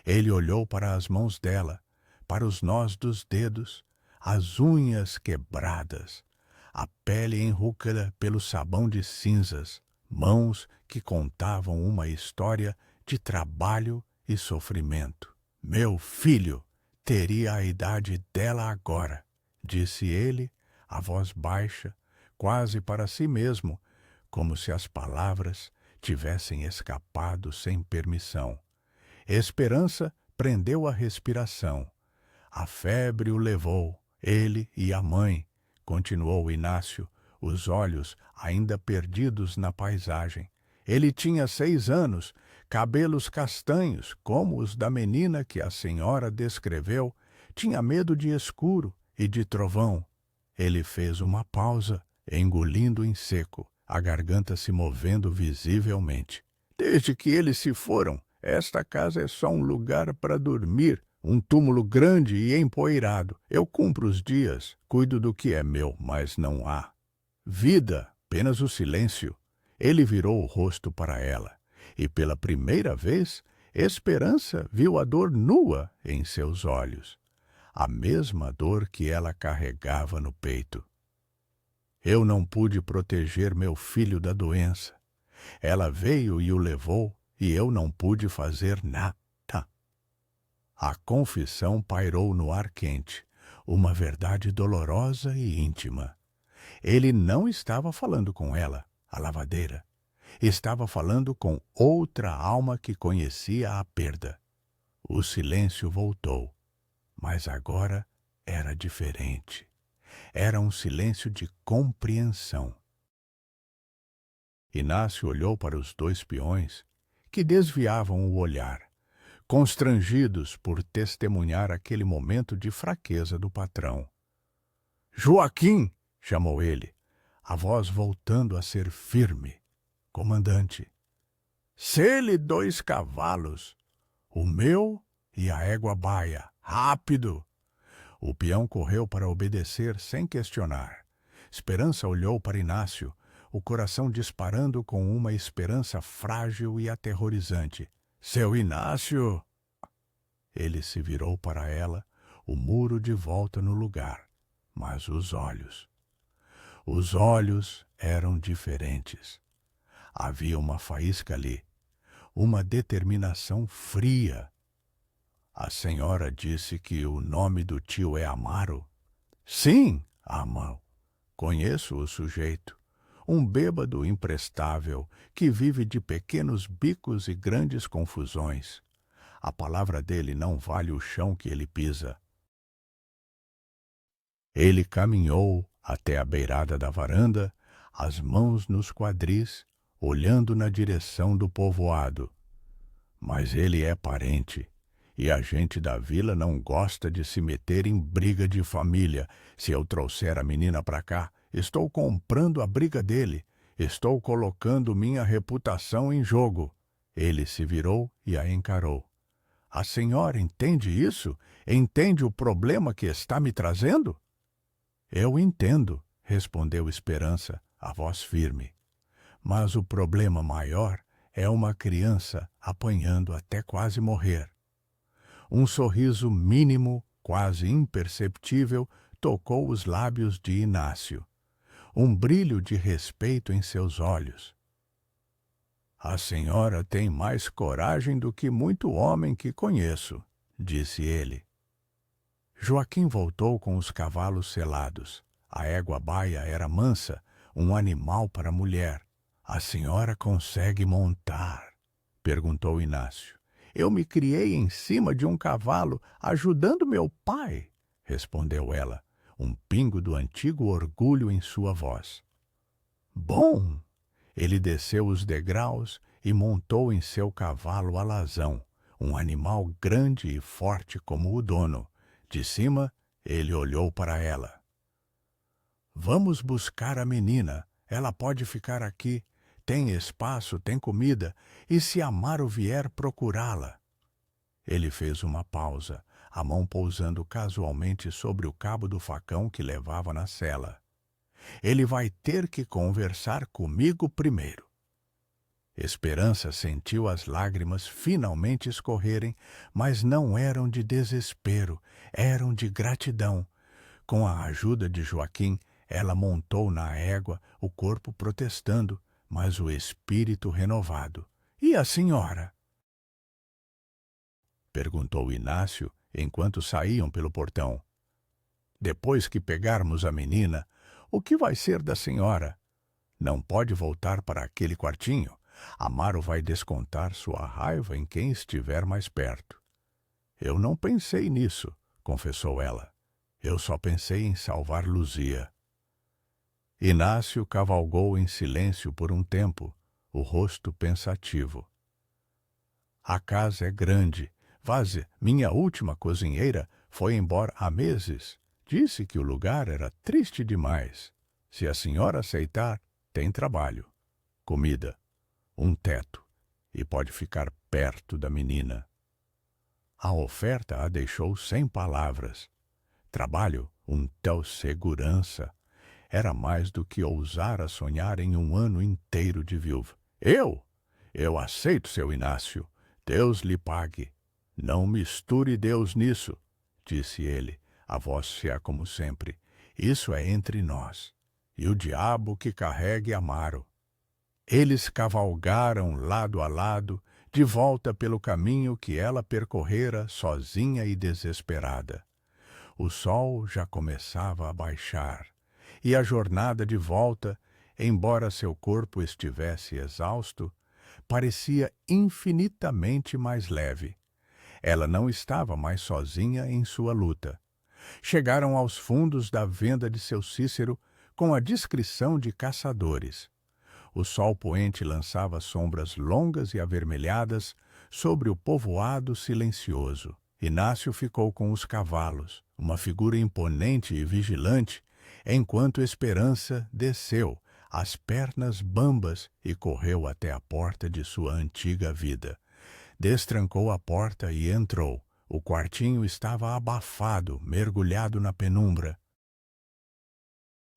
Ele olhou para as mãos dela, para os nós dos dedos, as unhas quebradas, a pele enrugada pelo sabão de cinzas, mãos que contavam uma história de trabalho e sofrimento. Meu filho teria a idade dela agora, disse ele, a voz baixa, quase para si mesmo, como se as palavras tivessem escapado sem permissão. Esperança prendeu a respiração. A febre o levou, ele e a mãe, continuou Inácio, os olhos ainda perdidos na paisagem. Ele tinha 6 anos, cabelos castanhos, como os da menina que a senhora descreveu, tinha medo de escuro e de trovão. Ele fez uma pausa, engolindo em seco, a garganta se movendo visivelmente. Desde que eles se foram, esta casa é só um lugar para dormir, um túmulo grande e empoeirado. Eu cumpro os dias, cuido do que é meu, mas não há vida, apenas o silêncio. Ele virou o rosto para ela, e pela primeira vez, Esperança viu a dor nua em seus olhos. A mesma dor que ela carregava no peito. Eu não pude proteger meu filho da doença. Ela veio e o levou, e eu não pude fazer nada. A confissão pairou no ar quente, uma verdade dolorosa e íntima. Ele não estava falando com ela, a lavadeira. Estava falando com outra alma que conhecia a perda. O silêncio voltou, mas agora era diferente. Era um silêncio de compreensão. Inácio olhou para os 2 peões, que desviavam o olhar, constrangidos por testemunhar aquele momento de fraqueza do patrão. Joaquim! Chamou ele, a voz voltando a ser firme. Comandante. Sê-lhe 2 cavalos, o meu e a égua baia. Rápido! O peão correu para obedecer sem questionar. Esperança olhou para Inácio, o coração disparando com uma esperança frágil e aterrorizante. Seu Inácio! Ele se virou para ela, o muro de volta no lugar, mas os olhos eram diferentes. Havia uma faísca ali, uma determinação fria. A senhora disse que o nome do tio é Amaro? Sim, Amaro. Conheço o sujeito. Um bêbado imprestável que vive de pequenos bicos e grandes confusões. A palavra dele não vale o chão que ele pisa. Ele caminhou até a beirada da varanda, as mãos nos quadris, olhando na direção do povoado. Mas ele é parente, e a gente da vila não gosta de se meter em briga de família. Se eu trouxer a menina para cá, estou comprando a briga dele. Estou colocando minha reputação em jogo. Ele se virou e a encarou. A senhora entende isso? Entende o problema que está me trazendo? Eu entendo, respondeu Esperança, a voz firme. Mas o problema maior é uma criança apanhando até quase morrer. Um sorriso mínimo, quase imperceptível, tocou os lábios de Inácio. Um brilho de respeito em seus olhos. A senhora tem mais coragem do que muito homem que conheço, disse ele. Joaquim voltou com os cavalos selados. A égua baia era mansa, um animal para mulher. A senhora consegue montar? Perguntou Inácio. Eu me criei em cima de um cavalo, ajudando meu pai, respondeu ela, um pingo do antigo orgulho em sua voz. Bom! Ele desceu os degraus e montou em seu cavalo alazão, um animal grande e forte como o dono. De cima, ele olhou para ela. Vamos buscar a menina. Ela pode ficar aqui. Tem espaço, tem comida, e se Amaro vier procurá-la. Ele fez uma pausa, a mão pousando casualmente sobre o cabo do facão que levava na sela. Ele vai ter que conversar comigo primeiro. Esperança sentiu as lágrimas finalmente escorrerem, mas não eram de desespero, eram de gratidão. Com a ajuda de Joaquim, ela montou na égua, o corpo protestando, mas o espírito renovado. E a senhora? Perguntou Inácio, enquanto saíam pelo portão. Depois que pegarmos a menina, o que vai ser da senhora? Não pode voltar para aquele quartinho. Amaro vai descontar sua raiva em quem estiver mais perto. Eu não pensei nisso, confessou ela. Eu só pensei em salvar Luzia. Inácio cavalgou em silêncio por um tempo, o rosto pensativo. A casa é grande. Vaze, minha última cozinheira, foi embora há meses. Disse que o lugar era triste demais. Se a senhora aceitar, tem trabalho, comida, um teto e pode ficar perto da menina. A oferta a deixou sem palavras. Trabalho, um tal segurança. Era mais do que ousara sonhar em um ano inteiro de viúva. Eu aceito, seu Inácio. Deus lhe pague. Não misture Deus nisso, disse ele, a voz fia como sempre. Isso é entre nós. E o diabo que carregue Amaro. Eles cavalgaram lado a lado, de volta pelo caminho que ela percorrera sozinha e desesperada. O sol já começava a baixar, e a jornada de volta, embora seu corpo estivesse exausto, parecia infinitamente mais leve. Ela não estava mais sozinha em sua luta. Chegaram aos fundos da venda de seu Cícero com a discrição de caçadores. O sol poente lançava sombras longas e avermelhadas sobre o povoado silencioso. Inácio ficou com os cavalos, uma figura imponente e vigilante, enquanto Esperança desceu, as pernas bambas, e correu até a porta de sua antiga vida. Destrancou a porta e entrou. O quartinho estava abafado, mergulhado na penumbra.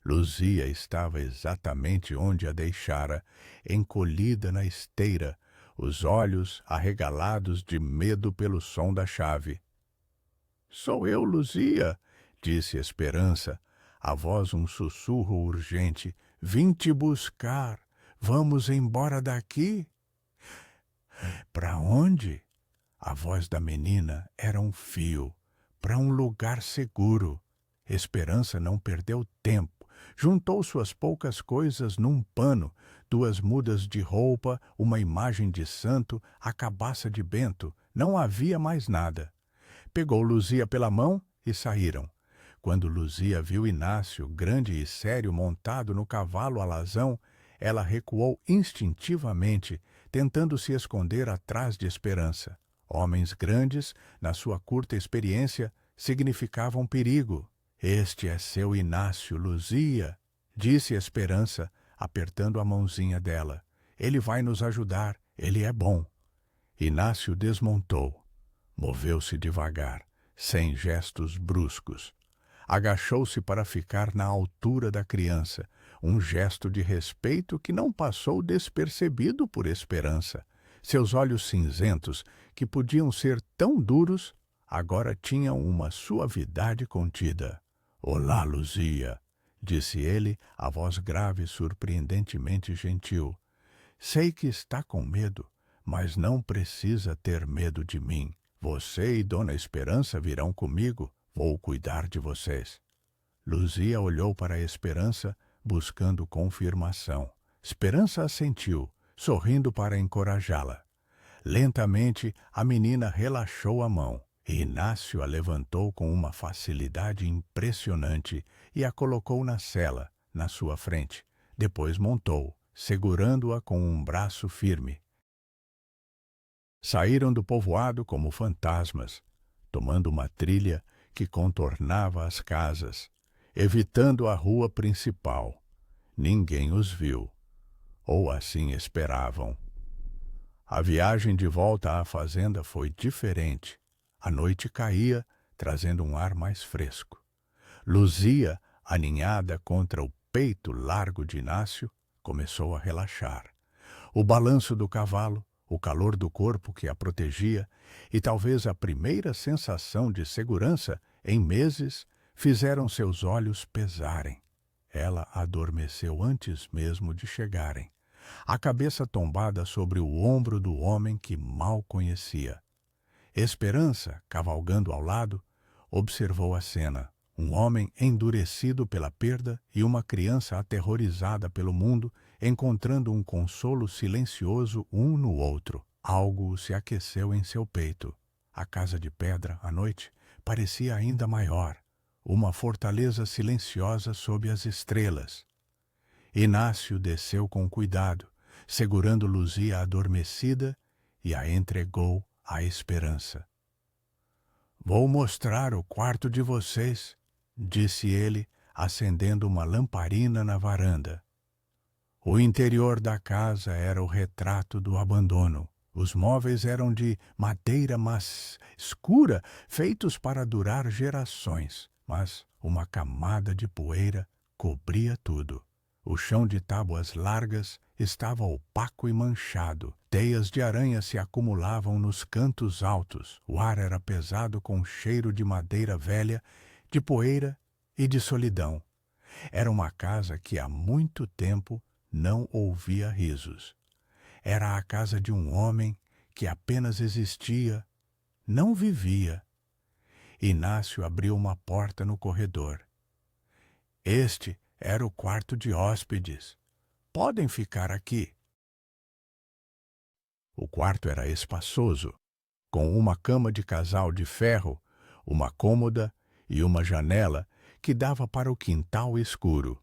Luzia estava exatamente onde a deixara, encolhida na esteira, os olhos arregalados de medo pelo som da chave. Sou eu, Luzia, disse Esperança, a voz um sussurro urgente. Vim te buscar. Vamos embora daqui? Para onde? A voz da menina era um fio. Para um lugar seguro. Esperança não perdeu tempo. Juntou suas poucas coisas num pano, 2 mudas de roupa, uma imagem de santo, a cabaça de Bento. Não havia mais nada. Pegou Luzia pela mão e saíram. Quando Luzia viu Inácio, grande e sério, montado no cavalo alazão, ela recuou instintivamente, tentando se esconder atrás de Esperança. Homens grandes, na sua curta experiência, significavam perigo. Este é seu Inácio, Luzia, disse Esperança, apertando a mãozinha dela. Ele vai nos ajudar, ele é bom. Inácio desmontou. Moveu-se devagar, sem gestos bruscos. Agachou-se para ficar na altura da criança, um gesto de respeito que não passou despercebido por Esperança. Seus olhos cinzentos, que podiam ser tão duros, agora tinham uma suavidade contida. "Olá, Luzia", disse ele, a voz grave surpreendentemente gentil. "Sei que está com medo, mas não precisa ter medo de mim. Você e Dona Esperança virão comigo. Vou cuidar de vocês." Luzia olhou para a Esperança, buscando confirmação. Esperança assentiu, sorrindo para encorajá-la. Lentamente, a menina relaxou a mão. Inácio a levantou com uma facilidade impressionante e a colocou na sela, na sua frente. Depois montou, segurando-a com um braço firme. Saíram do povoado como fantasmas, tomando uma trilha que contornava as casas, evitando a rua principal. Ninguém os viu, ou assim esperavam. A viagem de volta à fazenda foi diferente. A noite caía, trazendo um ar mais fresco. Luzia, aninhada contra o peito largo de Inácio, começou a relaxar. O balanço do cavalo, o calor do corpo que a protegia e talvez a primeira sensação de segurança em meses fizeram seus olhos pesarem. Ela adormeceu antes mesmo de chegarem, a cabeça tombada sobre o ombro do homem que mal conhecia. Esperança, cavalgando ao lado, observou a cena. Um homem endurecido pela perda e uma criança aterrorizada pelo mundo, encontrando um consolo silencioso um no outro. Algo se aqueceu em seu peito. A casa de pedra, à noite, parecia ainda maior, uma fortaleza silenciosa sob as estrelas. Inácio desceu com cuidado, segurando Luzia adormecida, e a entregou à Esperança. "Vou mostrar o quarto de vocês", disse ele, acendendo uma lamparina na varanda. O interior da casa era o retrato do abandono. Os móveis eram de madeira escura, feitos para durar gerações, mas uma camada de poeira cobria tudo. O chão de tábuas largas estava opaco e manchado. Teias de aranha se acumulavam nos cantos altos. O ar era pesado com cheiro de madeira velha, de poeira e de solidão. Era uma casa que há muito tempo não ouvia risos. Era a casa de um homem que apenas existia, não vivia. Inácio abriu uma porta no corredor. Este era o quarto de hóspedes. Podem ficar aqui. O quarto era espaçoso, com uma cama de casal de ferro, uma cômoda e uma janela que dava para o quintal escuro.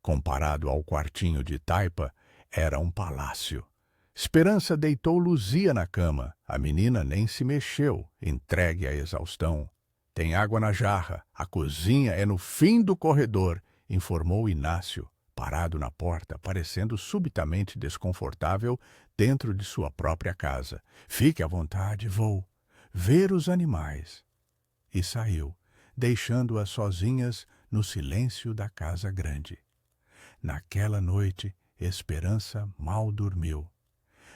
Comparado ao quartinho de taipa, era um palácio. Esperança deitou Luzia na cama. A menina nem se mexeu, entregue à exaustão. "Tem água na jarra. A cozinha é no fim do corredor", informou Inácio, parado na porta, parecendo subitamente desconfortável dentro de sua própria casa. "Fique à vontade, vou ver os animais." E saiu, deixando-as sozinhas no silêncio da casa grande. Naquela noite, Esperança mal dormiu.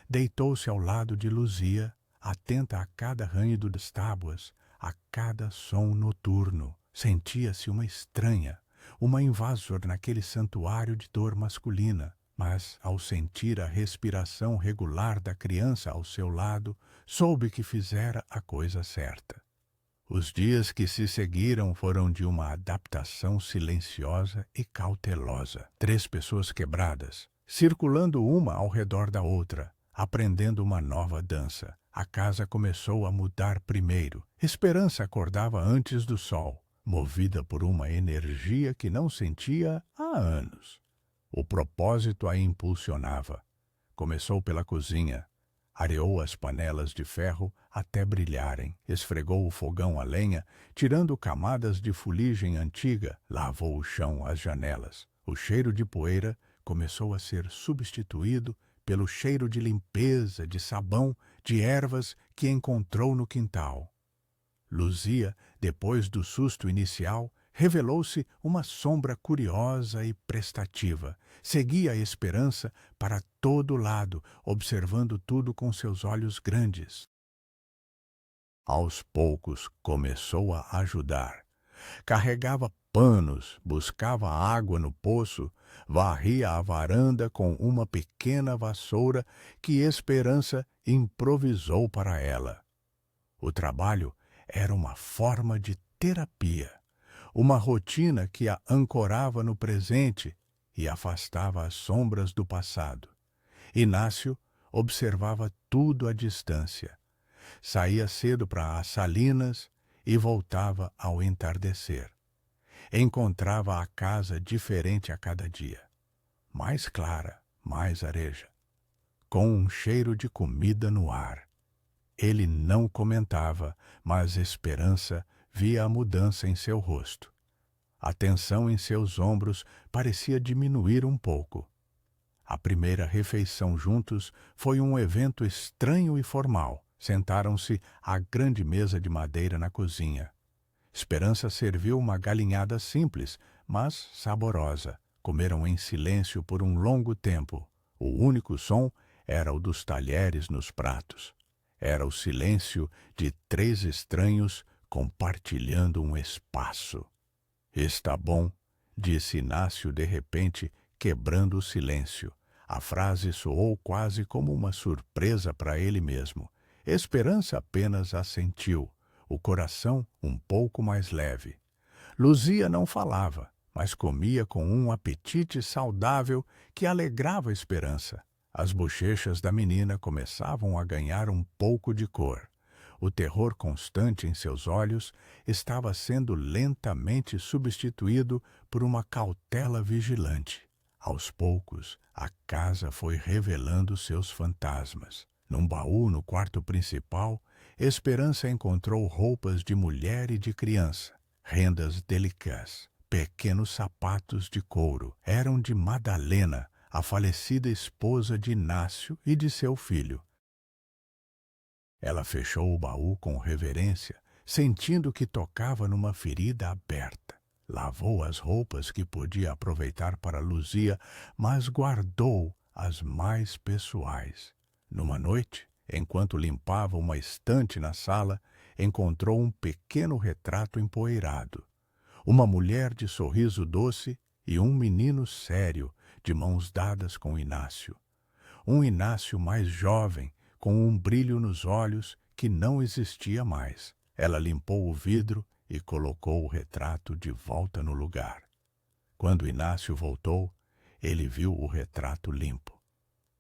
Deitou-se ao lado de Luzia, atenta a cada ranhido das tábuas, a cada som noturno. Sentia-se uma estranha, uma invasor naquele santuário de dor masculina, mas, ao sentir a respiração regular da criança ao seu lado, soube que fizera a coisa certa. Os dias que se seguiram foram de uma adaptação silenciosa e cautelosa. 3 pessoas quebradas, circulando uma ao redor da outra, aprendendo uma nova dança. A casa começou a mudar primeiro. Esperança acordava antes do sol, movida por uma energia que não sentia há anos. O propósito a impulsionava. Começou pela cozinha. Areou as panelas de ferro até brilharem, esfregou o fogão a lenha, tirando camadas de fuligem antiga, lavou o chão às janelas. O cheiro de poeira começou a ser substituído pelo cheiro de limpeza, de sabão, de ervas que encontrou no quintal. Luzia, depois do susto inicial, revelou-se uma sombra curiosa e prestativa. Seguia a esperança para todo lado, observando tudo com seus olhos grandes. Aos poucos começou a ajudar. Carregava panos, buscava água no poço, varria a varanda com uma pequena vassoura que Esperança improvisou para ela. O trabalho era uma forma de terapia, uma rotina que a ancorava no presente e afastava as sombras do passado. Inácio observava tudo à distância. Saía cedo para as salinas e voltava ao entardecer. Encontrava a casa diferente a cada dia. Mais clara, mais areja, com um cheiro de comida no ar. Ele não comentava, mas Esperança via a mudança em seu rosto. A tensão em seus ombros parecia diminuir um pouco. A primeira refeição juntos foi um evento estranho e formal. Sentaram-se à grande mesa de madeira na cozinha. Esperança serviu uma galinhada simples, mas saborosa. Comeram em silêncio por um longo tempo. O único som era o dos talheres nos pratos. Era o silêncio de três estranhos compartilhando um espaço. "Está bom", disse Inácio de repente, quebrando o silêncio. A frase soou quase como uma surpresa para ele mesmo. Esperança apenas assentiu, o coração um pouco mais leve. Luzia não falava, mas comia com um apetite saudável que alegrava Esperança. As bochechas da menina começavam a ganhar um pouco de cor. O terror constante em seus olhos estava sendo lentamente substituído por uma cautela vigilante. Aos poucos, a casa foi revelando seus fantasmas. Num baú no quarto principal, Esperança encontrou roupas de mulher e de criança, rendas delicás, pequenos sapatos de couro. Eram de Madalena, a falecida esposa de Inácio e de seu filho. Ela fechou o baú com reverência, sentindo que tocava numa ferida aberta. Lavou as roupas que podia aproveitar para Luzia, mas guardou as mais pessoais. Numa noite, enquanto limpava uma estante na sala, encontrou um pequeno retrato empoeirado. Uma mulher de sorriso doce e um menino sério, de mãos dadas com Inácio. Um Inácio mais jovem, com um brilho nos olhos que não existia mais. Ela limpou o vidro e colocou o retrato de volta no lugar. Quando Inácio voltou, ele viu o retrato limpo.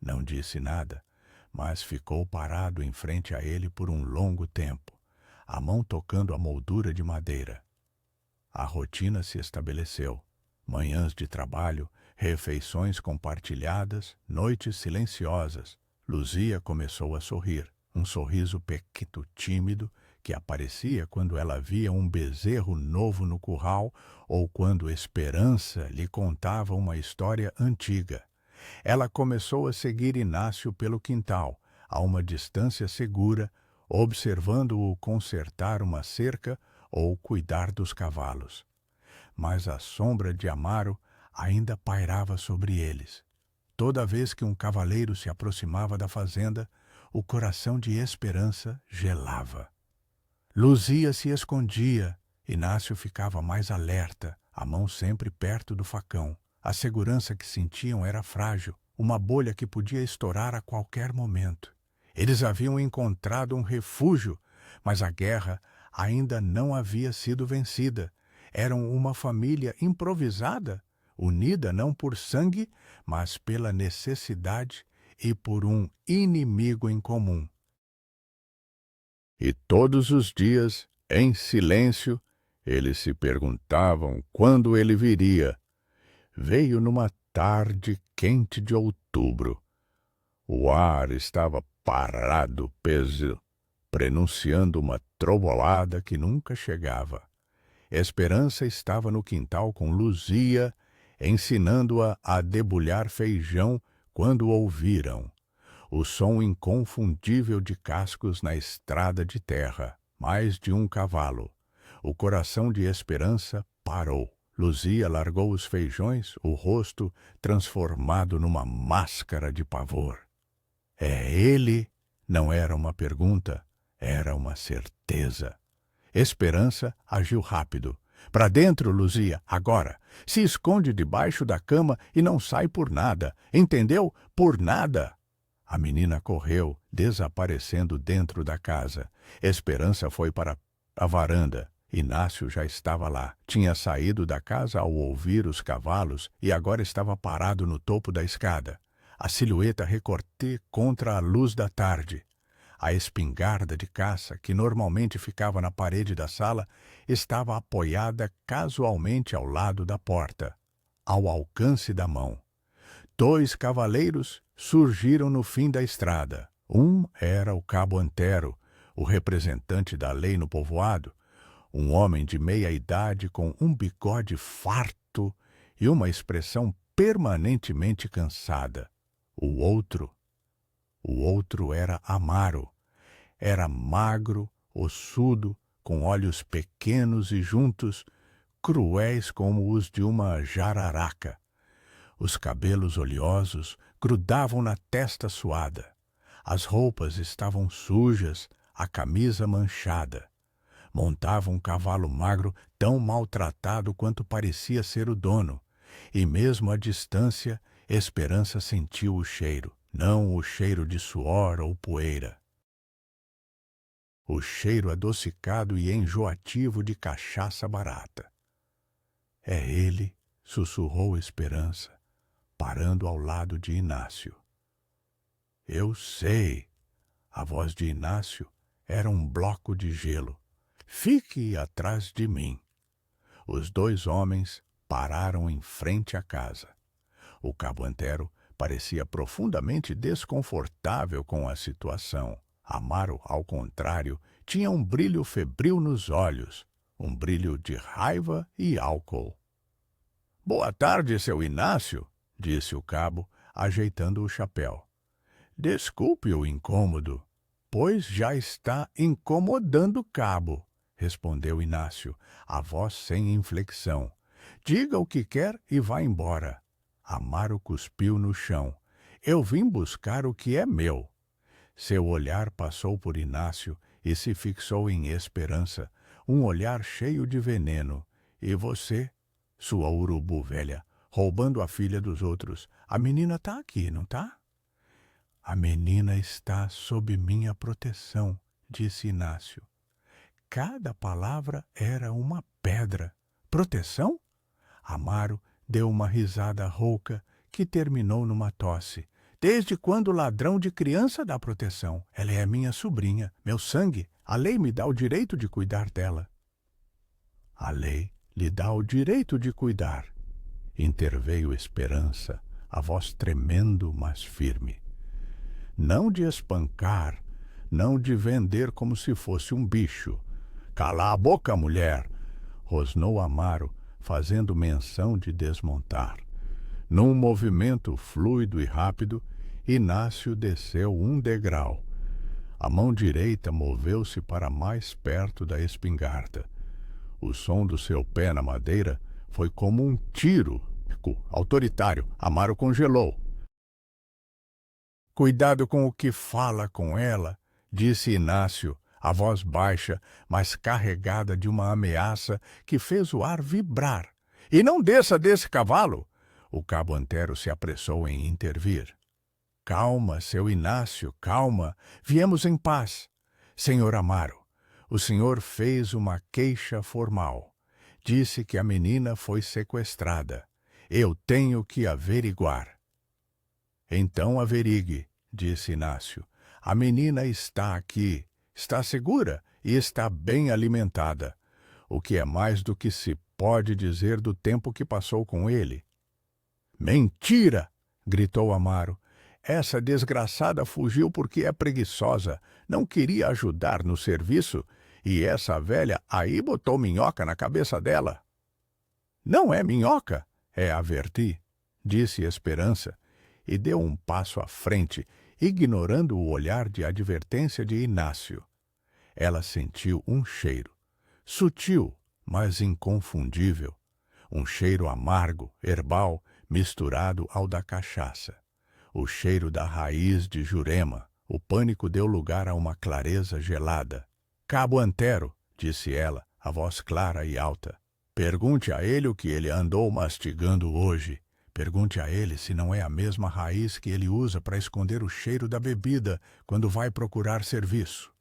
Não disse nada, mas ficou parado em frente a ele por um longo tempo, a mão tocando a moldura de madeira. A rotina se estabeleceu. Manhãs de trabalho, refeições compartilhadas, noites silenciosas. Luzia começou a sorrir, um sorriso pequeno, tímido, que aparecia quando ela via um bezerro novo no curral ou quando Esperança lhe contava uma história antiga. Ela começou a seguir Inácio pelo quintal, a uma distância segura, observando-o consertar uma cerca ou cuidar dos cavalos. Mas a sombra de Amaro ainda pairava sobre eles. Toda vez que um cavaleiro se aproximava da fazenda, o coração de Esperança gelava. Luzia se escondia, Inácio ficava mais alerta, a mão sempre perto do facão. A segurança que sentiam era frágil, uma bolha que podia estourar a qualquer momento. Eles haviam encontrado um refúgio, mas a guerra ainda não havia sido vencida. Eram uma família improvisada, unida não por sangue, mas pela necessidade e por um inimigo em comum. E todos os dias, em silêncio, eles se perguntavam quando ele viria. Veio numa tarde quente de outubro. O ar estava parado, peso, prenunciando uma trovoada que nunca chegava. Esperança estava no quintal com Luzia, ensinando-a a debulhar feijão quando ouviram o som inconfundível de cascos na estrada de terra. mais de um cavalo. O coração de Esperança parou. Luzia largou os feijões, o rosto transformado numa máscara de pavor. É ele? Não era uma pergunta, era uma certeza. Esperança agiu rápido. Para dentro, Luzia, agora. Se esconde debaixo da cama e não sai por nada. Entendeu? Por nada. A menina correu, desaparecendo dentro da casa. Esperança foi para a varanda. Inácio já estava lá. Tinha saído da casa ao ouvir os cavalos e agora estava parado no topo da escada. A silhueta recortê contra a luz da tarde. A espingarda de caça, que normalmente ficava na parede da sala, estava apoiada casualmente ao lado da porta, ao alcance da mão. 2 cavaleiros surgiram no fim da estrada. Um era o cabo Antero, o representante da lei no povoado, um homem de meia-idade com um bigode farto e uma expressão permanentemente cansada. O outro era Amaro. Era magro, ossudo, com olhos pequenos e juntos, cruéis como os de uma jararaca. Os cabelos oleosos grudavam na testa suada. As roupas estavam sujas, a camisa manchada. Montava um cavalo magro tão maltratado quanto parecia ser o dono, e mesmo à distância, Esperança sentiu o cheiro, não o cheiro de suor ou poeira. O cheiro adocicado e enjoativo de cachaça barata. É ele, sussurrou Esperança, parando ao lado de Inácio. Eu sei. A voz de Inácio era um bloco de gelo. Fique atrás de mim. Os 2 homens pararam em frente à casa. O cabo Antero parecia profundamente desconfortável com a situação. Amaro, ao contrário, tinha um brilho febril nos olhos, um brilho de raiva e álcool. Boa tarde, seu Inácio, disse o cabo, ajeitando o chapéu. Desculpe o incômodo, pois já está incomodando o cabo, respondeu Inácio, a voz sem inflexão. Diga o que quer e vá embora. Amaro cuspiu no chão. Eu vim buscar o que é meu. Seu olhar passou por Inácio e se fixou em Esperança, um olhar cheio de veneno. E você, sua urubu velha, roubando a filha dos outros. A menina tá aqui, não tá? A menina está sob minha proteção, disse Inácio. Cada palavra era uma pedra. Proteção? Amaro deu uma risada rouca que terminou numa tosse. Desde quando o ladrão de criança dá proteção? Ela é minha sobrinha, meu sangue. A lei me dá o direito de cuidar dela. A lei lhe dá o direito de cuidar, interveio Esperança, a voz tremendo, mas firme. Não de espancar, não de vender como se fosse um bicho. Cala a boca, mulher! Rosnou Amaro, fazendo menção de desmontar. Num movimento fluido e rápido, Inácio desceu um degrau. A mão direita moveu-se para mais perto da espingarda. O som do seu pé na madeira foi como um tiro. Autoritário, Amaro congelou. Cuidado com o que fala com ela, disse Inácio, a voz baixa, mas carregada de uma ameaça que fez o ar vibrar. E não desça desse cavalo! O cabo Antero se apressou em intervir. Calma, seu Inácio, calma. Viemos em paz. Senhor Amaro, o senhor fez uma queixa formal. Disse que a menina foi sequestrada. Eu tenho que averiguar. Então averigue, disse Inácio. A menina está aqui, está segura e está bem alimentada, o que é mais do que se pode dizer do tempo que passou com ele. Mentira! Gritou Amaro. Essa desgraçada fugiu porque é preguiçosa, não queria ajudar no serviço, e essa velha aí botou minhoca na cabeça dela. Não é minhoca, é a Verti, disse Esperança, e deu um passo à frente, ignorando o olhar de advertência de Inácio. ela sentiu um cheiro, sutil, mas inconfundível, um cheiro amargo, herbal, misturado ao da cachaça, o cheiro da raiz de Jurema. O pânico deu lugar a uma clareza gelada. Cabo Antero, disse ela, a voz clara e alta. Pergunte a ele o que ele andou mastigando hoje. Pergunte a ele se não é a mesma raiz que ele usa para esconder o cheiro da bebida quando vai procurar serviço.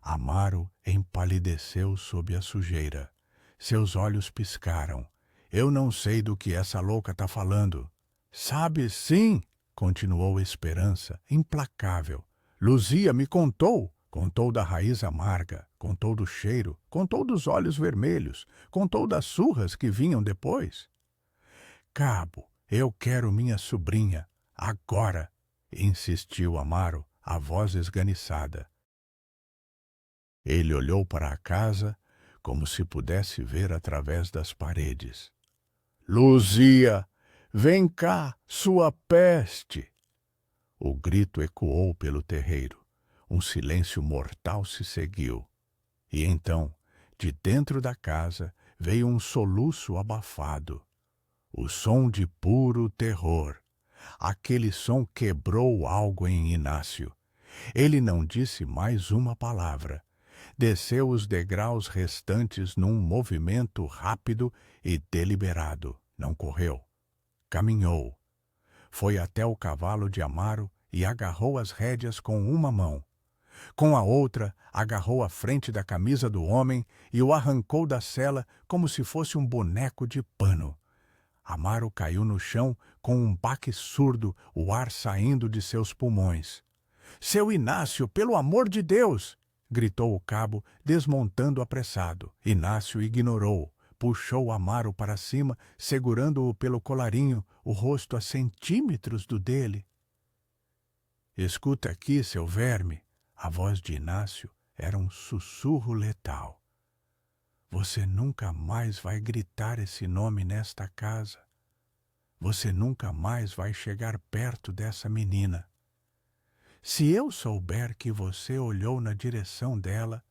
Amaro empalideceu sob a sujeira. Seus olhos piscaram. Eu não sei do que essa louca tá falando. Sabe sim, continuou Esperança, implacável. Luzia me contou. Contou da raiz amarga, contou do cheiro, contou dos olhos vermelhos, contou das surras que vinham depois. Cabo, eu quero minha sobrinha, agora, insistiu Amaro, a voz esganiçada. Ele olhou para a casa como se pudesse ver através das paredes. Luzia, vem cá, sua peste! O grito ecoou pelo terreiro. Um silêncio mortal se seguiu. E então, de dentro da casa, veio um soluço abafado. O som de puro terror. Aquele som quebrou algo em Inácio. Ele não disse mais uma palavra. Desceu os degraus restantes num movimento rápido e deliberado. Não correu. Caminhou. Foi até o cavalo de Amaro e agarrou as rédeas com uma mão. Com a outra, agarrou a frente da camisa do homem e o arrancou da sela como se fosse um boneco de pano. Amaro caiu no chão com um baque surdo, o ar saindo de seus pulmões. Seu Inácio, pelo amor de Deus! Gritou o cabo, desmontando apressado. Inácio ignorou. Puxou Amaro para cima, segurando-o pelo colarinho, o rosto a centímetros do dele. Escuta aqui, seu verme. A voz de Inácio era um sussurro letal. Você nunca mais vai gritar esse nome nesta casa. Você nunca mais vai chegar perto dessa menina. Se eu souber que você olhou na direção dela,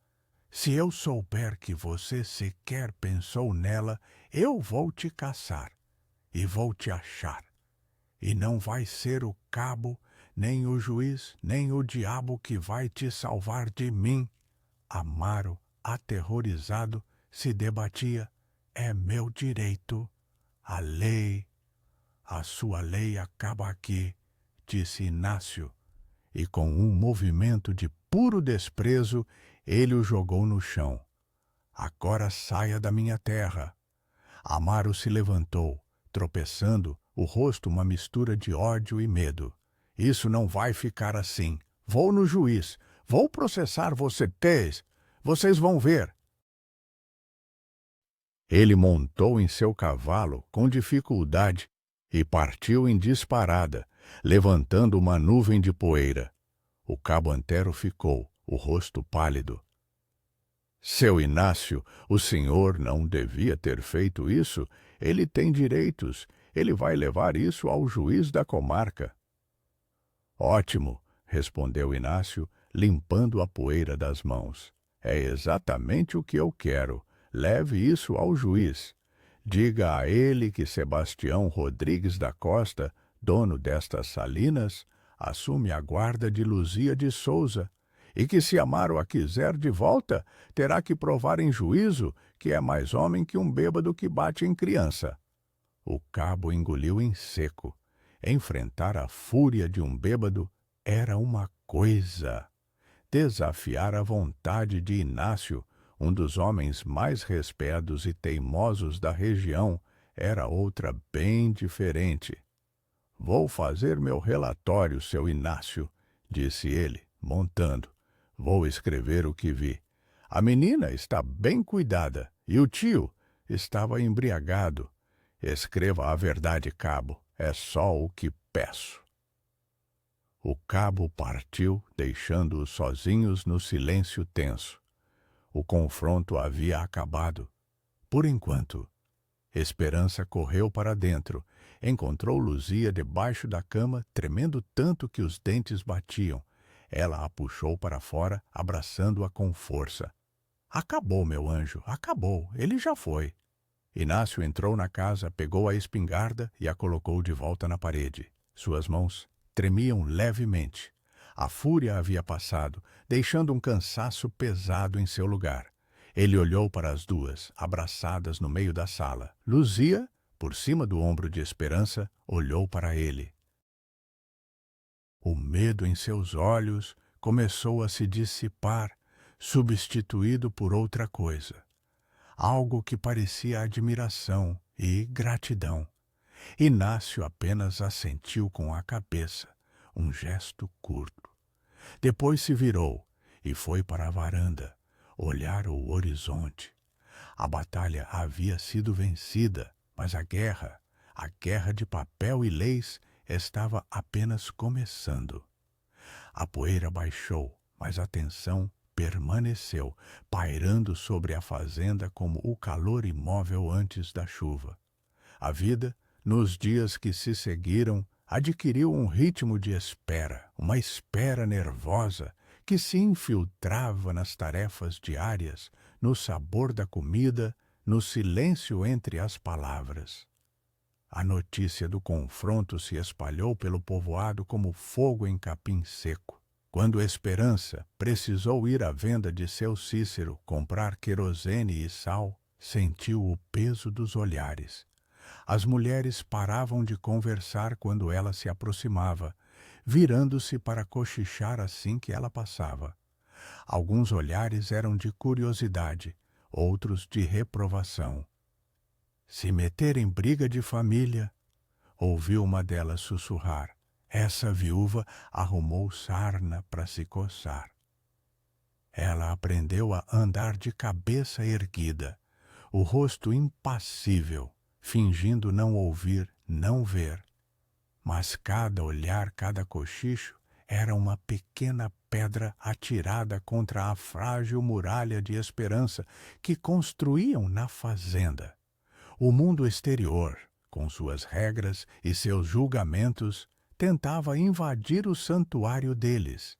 se eu souber que você sequer pensou nela, eu vou te caçar e vou te achar. E não vai ser o cabo, nem o juiz, nem o diabo que vai te salvar de mim. Amaro, aterrorizado, se debatia. É meu direito. A lei. A sua lei acaba aqui, disse Inácio. E com um movimento de puro desprezo, ele o jogou no chão. Agora saia da minha terra. Amaro se levantou, tropeçando, o rosto uma mistura de ódio e medo. Isso não vai ficar assim. Vou no juiz. Vou processar vocês. Vocês vão ver. Ele montou em seu cavalo com dificuldade e partiu em disparada, levantando uma nuvem de poeira. O cabo Antero ficou, o rosto pálido. Seu Inácio, o senhor não devia ter feito isso. Ele tem direitos. Ele vai levar isso ao juiz da comarca. Ótimo, respondeu Inácio, limpando a poeira das mãos. É exatamente o que eu quero. Leve isso ao juiz. Diga a ele que Sebastião Rodrigues da Costa, dono destas salinas, assume a guarda de Luzia de Souza, e que se Amaro a quiser de volta, terá que provar em juízo que é mais homem que um bêbado que bate em criança. O cabo engoliu em seco. Enfrentar a fúria de um bêbado era uma coisa. Desafiar a vontade de Inácio, um dos homens mais respeados e teimosos da região, era outra bem diferente. Vou fazer meu relatório, seu Inácio, disse ele, montando. Vou escrever o que vi. A menina está bem cuidada e o tio estava embriagado. Escreva a verdade, cabo. É só o que peço. O cabo partiu, deixando-os sozinhos no silêncio tenso. O confronto havia acabado. Por enquanto. Esperança correu para dentro. Encontrou Luzia debaixo da cama, tremendo tanto que os dentes batiam. Ela a puxou para fora, abraçando-a com força. Acabou, meu anjo, acabou. Ele já foi. Inácio entrou na casa, pegou a espingarda e a colocou de volta na parede. Suas mãos tremiam levemente. A fúria havia passado, deixando um cansaço pesado em seu lugar. Ele olhou para as duas, abraçadas no meio da sala. Luzia, por cima do ombro de Esperança, olhou para ele. O medo em seus olhos começou a se dissipar, substituído por outra coisa. Algo que parecia admiração e gratidão. Inácio apenas assentiu com a cabeça, um gesto curto. Depois se virou e foi para a varanda, olhar o horizonte. A batalha havia sido vencida, mas a guerra de papel e leis, estava apenas começando. A poeira baixou, mas a tensão permaneceu, pairando sobre a fazenda como o calor imóvel antes da chuva. A vida, nos dias que se seguiram, adquiriu um ritmo de espera, uma espera nervosa que se infiltrava nas tarefas diárias, no sabor da comida, no silêncio entre as palavras. A notícia do confronto se espalhou pelo povoado como fogo em capim seco. Quando Esperança precisou ir à venda de seu Cícero comprar querosene e sal, sentiu o peso dos olhares. As mulheres paravam de conversar quando ela se aproximava, virando-se para cochichar assim que ela passava. Alguns olhares eram de curiosidade, outros de reprovação. Se meter em briga de família, ouviu uma delas sussurrar. Essa viúva arrumou sarna para se coçar. Ela aprendeu a andar de cabeça erguida, o rosto impassível, fingindo não ouvir, não ver. Mas cada olhar, cada cochicho, era uma pequena pedra atirada contra a frágil muralha de esperança que construíam na fazenda. O mundo exterior, com suas regras e seus julgamentos, tentava invadir o santuário deles.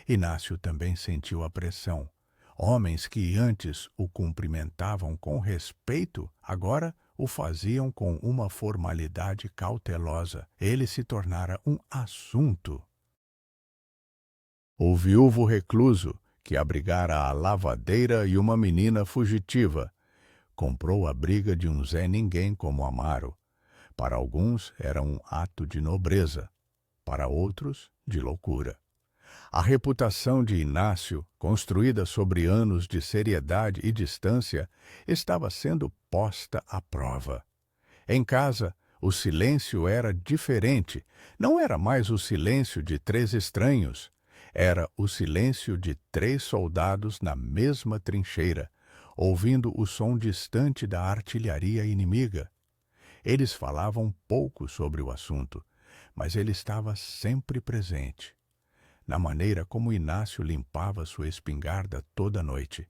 Inácio também sentiu a pressão. Homens que antes o cumprimentavam com respeito, agora o faziam com uma formalidade cautelosa. Ele se tornara um assunto. O viúvo recluso, que abrigara a lavadeira e uma menina fugitiva, comprou a briga de um Zé Ninguém como Amaro. Para alguns era um ato de nobreza, para outros de loucura. A reputação de Inácio, construída sobre anos de seriedade e distância, estava sendo posta à prova. Em casa, o silêncio era diferente. Não era mais o silêncio de 3 estranhos. Era o silêncio de 3 soldados na mesma trincheira, ouvindo o som distante da artilharia inimiga. Eles falavam pouco sobre o assunto, mas ele estava sempre presente, na maneira como Inácio limpava sua espingarda toda noite,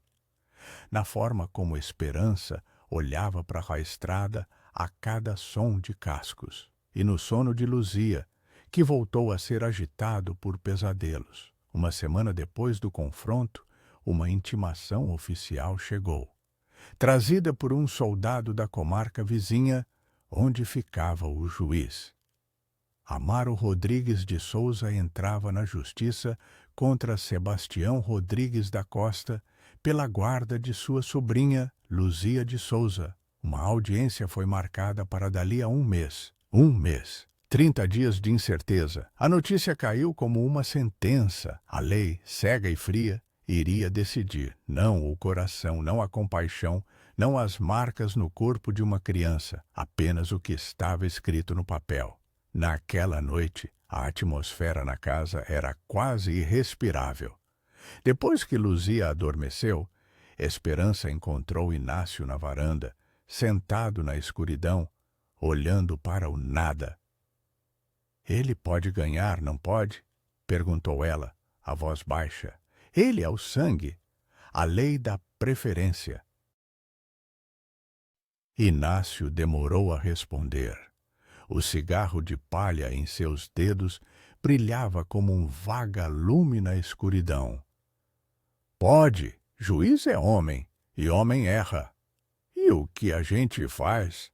na forma como Esperança olhava para a estrada a cada som de cascos, e no sono de Luzia, que voltou a ser agitado por pesadelos. Uma semana depois do confronto, uma intimação oficial chegou, trazida por um soldado da comarca vizinha, onde ficava o juiz. Amaro Rodrigues de Souza entrava na justiça contra Sebastião Rodrigues da Costa pela guarda de sua sobrinha, Luzia de Souza. Uma audiência foi marcada para dali a um mês. 30 dias de incerteza. A notícia caiu como uma sentença. A lei, cega e fria, iria decidir. Não o coração, não a compaixão, não as marcas no corpo de uma criança, apenas o que estava escrito no papel. Naquela noite, a atmosfera na casa era quase irrespirável. Depois que Luzia adormeceu, Esperança encontrou Inácio na varanda, sentado na escuridão, olhando para o nada. Ele pode ganhar, não pode? Perguntou ela, a voz baixa. Ele é o sangue, a lei da preferência. Inácio demorou a responder. O cigarro de palha em seus dedos brilhava como um vagalume na escuridão. Pode, juiz é homem, e homem erra. E o que a gente faz?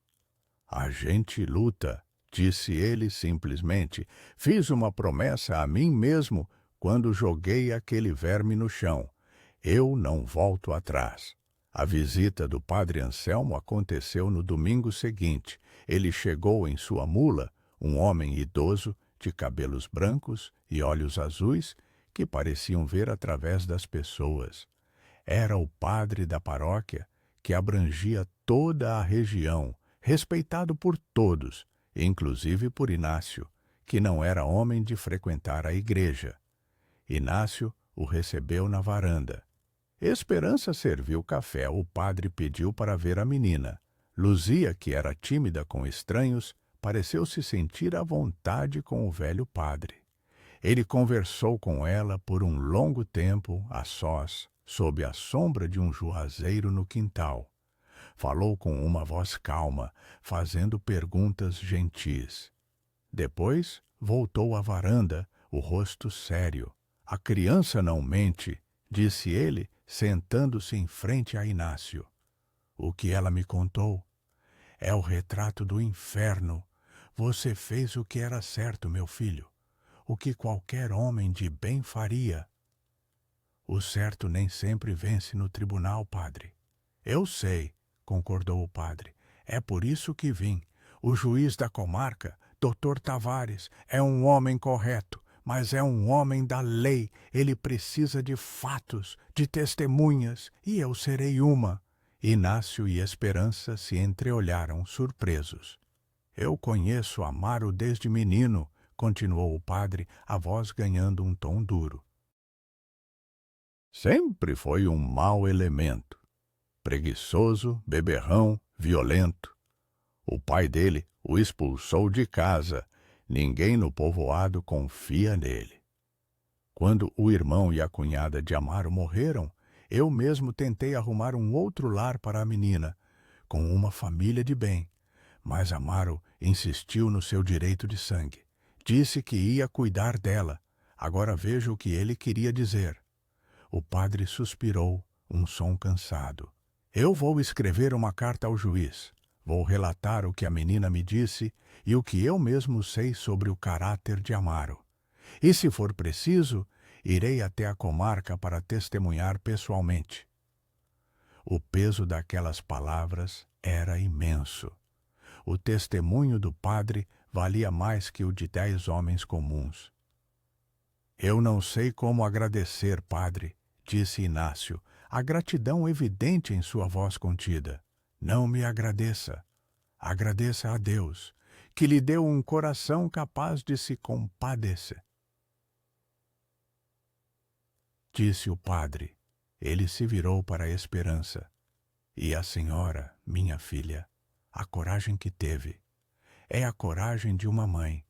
A gente luta, disse ele simplesmente. Fiz uma promessa a mim mesmo quando joguei aquele verme no chão. Eu não volto atrás. A visita do padre Anselmo aconteceu no domingo seguinte. Ele chegou em sua mula, um homem idoso, de cabelos brancos e olhos azuis, que pareciam ver através das pessoas. Era o padre da paróquia, que abrangia toda a região, respeitado por todos, inclusive por Inácio, que não era homem de frequentar a igreja. Inácio o recebeu na varanda. Esperança serviu café. O padre pediu para ver a menina. Luzia, que era tímida com estranhos, pareceu se sentir à vontade com o velho padre. Ele conversou com ela por um longo tempo, a sós, sob a sombra de um juazeiro no quintal. Falou com uma voz calma, fazendo perguntas gentis. Depois voltou à varanda, o rosto sério. A criança não mente, disse ele, sentando-se em frente a Inácio. O que ela me contou é o retrato do inferno. Você fez o que era certo, meu filho, o que qualquer homem de bem faria. O certo nem sempre vence no tribunal, padre. Eu sei, concordou o padre. É por isso que vim. O juiz da comarca, Dr. Tavares, é um homem correto, mas é um homem da lei. Ele precisa de fatos, de testemunhas, e eu serei uma. Inácio e Esperança se entreolharam surpresos. Eu conheço Amaro desde menino, continuou o padre, a voz ganhando um tom duro. Sempre foi um mau elemento. Preguiçoso, beberrão, violento. O pai dele o expulsou de casa. Ninguém no povoado confia nele. Quando o irmão e a cunhada de Amaro morreram, eu mesmo tentei arrumar um outro lar para a menina, com uma família de bem. Mas Amaro insistiu no seu direito de sangue. Disse que ia cuidar dela. Agora veja o que ele queria dizer. O padre suspirou, um som cansado. Eu vou escrever uma carta ao juiz. Vou relatar o que a menina me disse e o que eu mesmo sei sobre o caráter de Amaro. E, se for preciso, irei até a comarca para testemunhar pessoalmente. O peso daquelas palavras era imenso. O testemunho do padre valia mais que o de 10 homens comuns. Eu não sei como agradecer, padre, disse Inácio, a gratidão evidente em sua voz contida. Não me agradeça. Agradeça a Deus, que lhe deu um coração capaz de se compadecer. Disse o padre. Ele se virou para a Esperança. E a senhora, minha filha, a coragem que teve. É a coragem de uma mãe.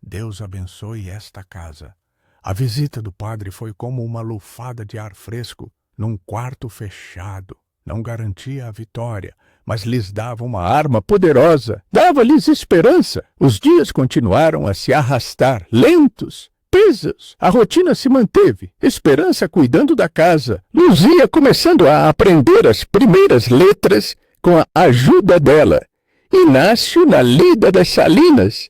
Deus abençoe esta casa. A visita do padre foi como uma lufada de ar fresco num quarto fechado. Não garantia a vitória, mas lhes dava uma arma poderosa. Dava-lhes esperança. Os dias continuaram a se arrastar, lentos, pesos. A rotina se manteve. Esperança cuidando da casa. Luzia começando a aprender as primeiras letras com a ajuda dela. Inácio na lida das salinas.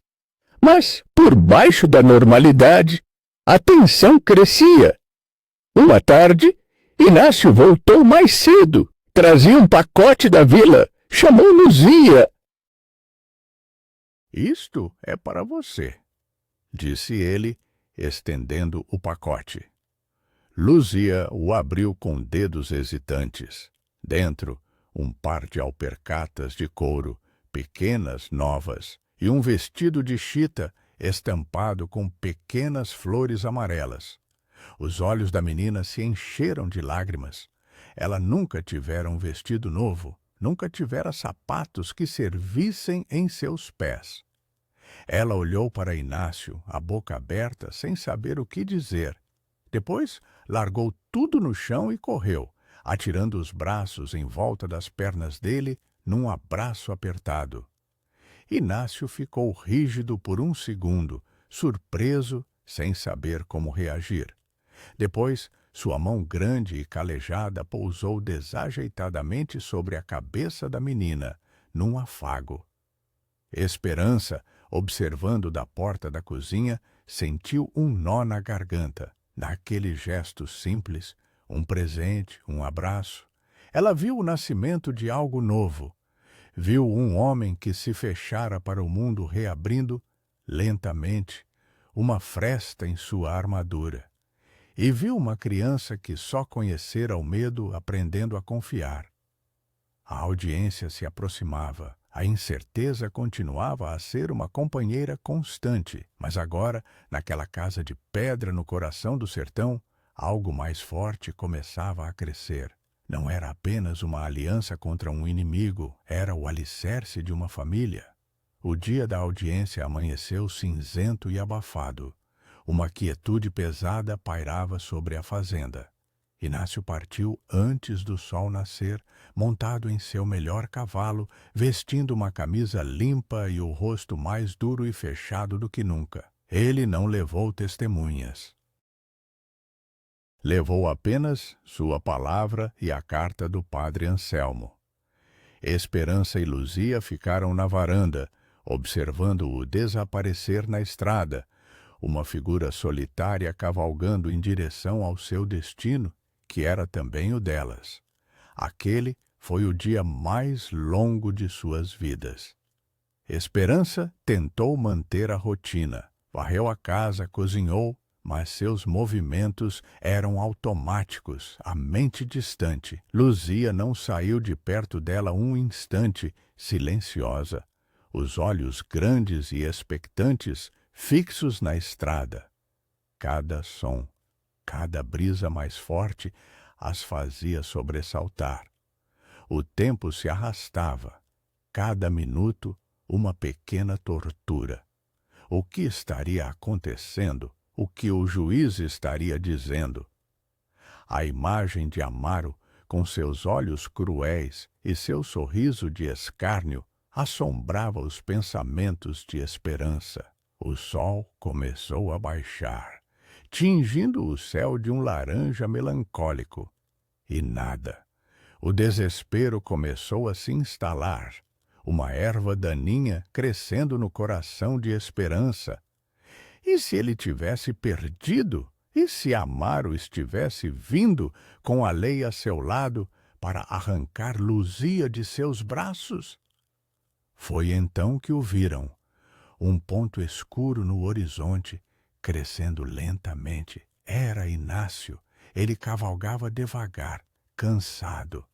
Mas, por baixo da normalidade, a tensão crescia. Uma tarde, Inácio voltou mais cedo. Trazia um pacote da vila. Chamou Luzia. Isto é para você, disse ele, estendendo o pacote. Luzia o abriu com dedos hesitantes. Dentro, um par de alpercatas de couro, pequenas, novas, e um vestido de chita estampado com pequenas flores amarelas. Os olhos da menina se encheram de lágrimas. Ela nunca tivera um vestido novo, nunca tivera sapatos que servissem em seus pés. Ela olhou para Inácio, a boca aberta, sem saber o que dizer. Depois, largou tudo no chão e correu, atirando os braços em volta das pernas dele num abraço apertado. Inácio ficou rígido por um segundo, surpreso sem saber como reagir. Depois, sua mão grande e calejada pousou desajeitadamente sobre a cabeça da menina, num afago. Esperança, observando da porta da cozinha, sentiu um nó na garganta. Naquele gesto simples, um presente, um abraço, ela viu o nascimento de algo novo. Viu um homem que se fechara para o mundo, reabrindo, lentamente, uma fresta em sua armadura. E viu uma criança que só conhecera o medo, aprendendo a confiar. A audiência se aproximava. A incerteza continuava a ser uma companheira constante, mas agora, naquela casa de pedra no coração do sertão, algo mais forte começava a crescer. Não era apenas uma aliança contra um inimigo, era o alicerce de uma família. O dia da audiência amanheceu cinzento e abafado. Uma quietude pesada pairava sobre a fazenda. Inácio partiu antes do sol nascer, montado em seu melhor cavalo, vestindo uma camisa limpa e o rosto mais duro e fechado do que nunca. Ele não levou testemunhas. Levou apenas sua palavra e a carta do padre Anselmo. Esperança e Luzia ficaram na varanda, observando-o desaparecer na estrada, uma figura solitária cavalgando em direção ao seu destino, que era também o delas. Aquele foi o dia mais longo de suas vidas. Esperança tentou manter a rotina. Varreu a casa, cozinhou, mas seus movimentos eram automáticos, a mente distante. Luzia não saiu de perto dela um instante, silenciosa, os olhos grandes e expectantes, fixos na estrada. Cada som, cada brisa mais forte as fazia sobressaltar. O tempo se arrastava, cada minuto uma pequena tortura. O que estaria acontecendo? O que o juiz estaria dizendo? A imagem de Amaro, com seus olhos cruéis e seu sorriso de escárnio, assombrava os pensamentos de Esperança. O sol começou a baixar, tingindo o céu de um laranja melancólico. E nada. O desespero começou a se instalar, uma erva daninha crescendo no coração de Esperança. E se ele tivesse perdido? E se Amaro estivesse vindo, com a lei a seu lado, para arrancar Luzia de seus braços? Foi então que o viram, um ponto escuro no horizonte, crescendo lentamente. Era Inácio. Ele cavalgava devagar, cansado.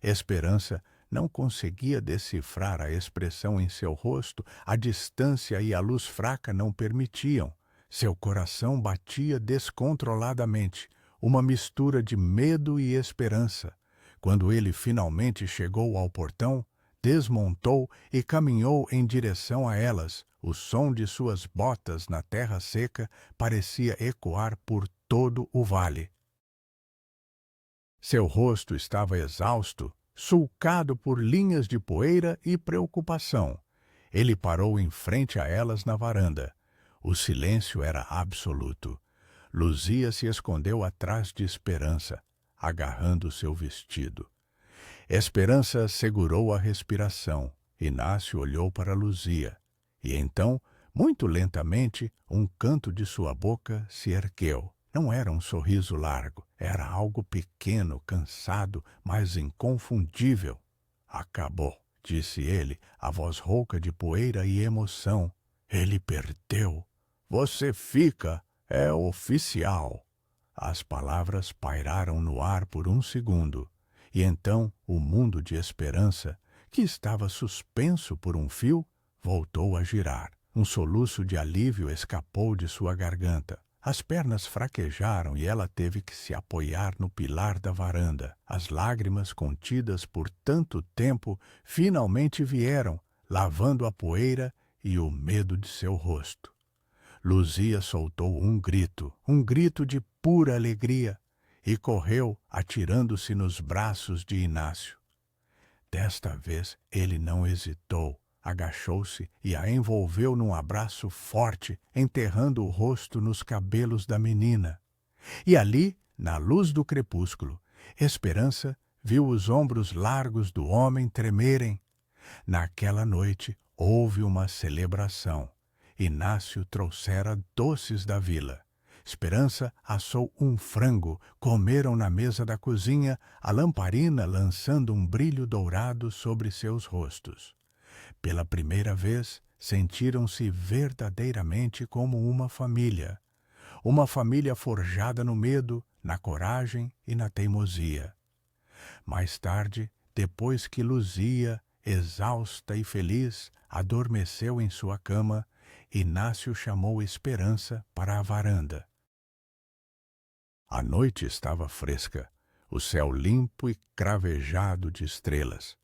Esperança não conseguia decifrar a expressão em seu rosto, a distância e a luz fraca não permitiam. Seu coração batia descontroladamente, uma mistura de medo e esperança. Quando ele finalmente chegou ao portão, desmontou e caminhou em direção a elas. O som de suas botas na terra seca parecia ecoar por todo o vale. Seu rosto estava exausto, sulcado por linhas de poeira e preocupação. Ele parou em frente a elas na varanda. O silêncio era absoluto. Luzia se escondeu atrás de Esperança, agarrando seu vestido. Esperança segurou a respiração. Inácio olhou para Luzia. E então, muito lentamente, um canto de sua boca se ergueu. Não era um sorriso largo, era algo pequeno, cansado, mas inconfundível. Acabou, disse ele, a voz rouca de poeira e emoção. Ele perdeu. Você fica, é oficial. As palavras pairaram no ar por um segundo. E então o mundo de Esperança, que estava suspenso por um fio, voltou a girar. Um soluço de alívio escapou de sua garganta. As pernas fraquejaram e ela teve que se apoiar no pilar da varanda. As lágrimas contidas por tanto tempo finalmente vieram, lavando a poeira e o medo de seu rosto. Luzia soltou um grito de pura alegria, e correu, atirando-se nos braços de Inácio. Desta vez ele não hesitou. agachou-se e a envolveu num abraço forte, enterrando o rosto nos cabelos da menina. E ali, na luz do crepúsculo, Esperança viu os ombros largos do homem tremerem. Naquela noite houve uma celebração. Inácio trouxera doces da vila. Esperança assou um frango, comeram na mesa da cozinha, a lamparina lançando um brilho dourado sobre seus rostos. Pela primeira vez, sentiram-se verdadeiramente como uma família forjada no medo, na coragem e na teimosia. Mais tarde, depois que Luzia, exausta e feliz, adormeceu em sua cama, Inácio chamou Esperança para a varanda. A noite estava fresca, o céu limpo e cravejado de estrelas.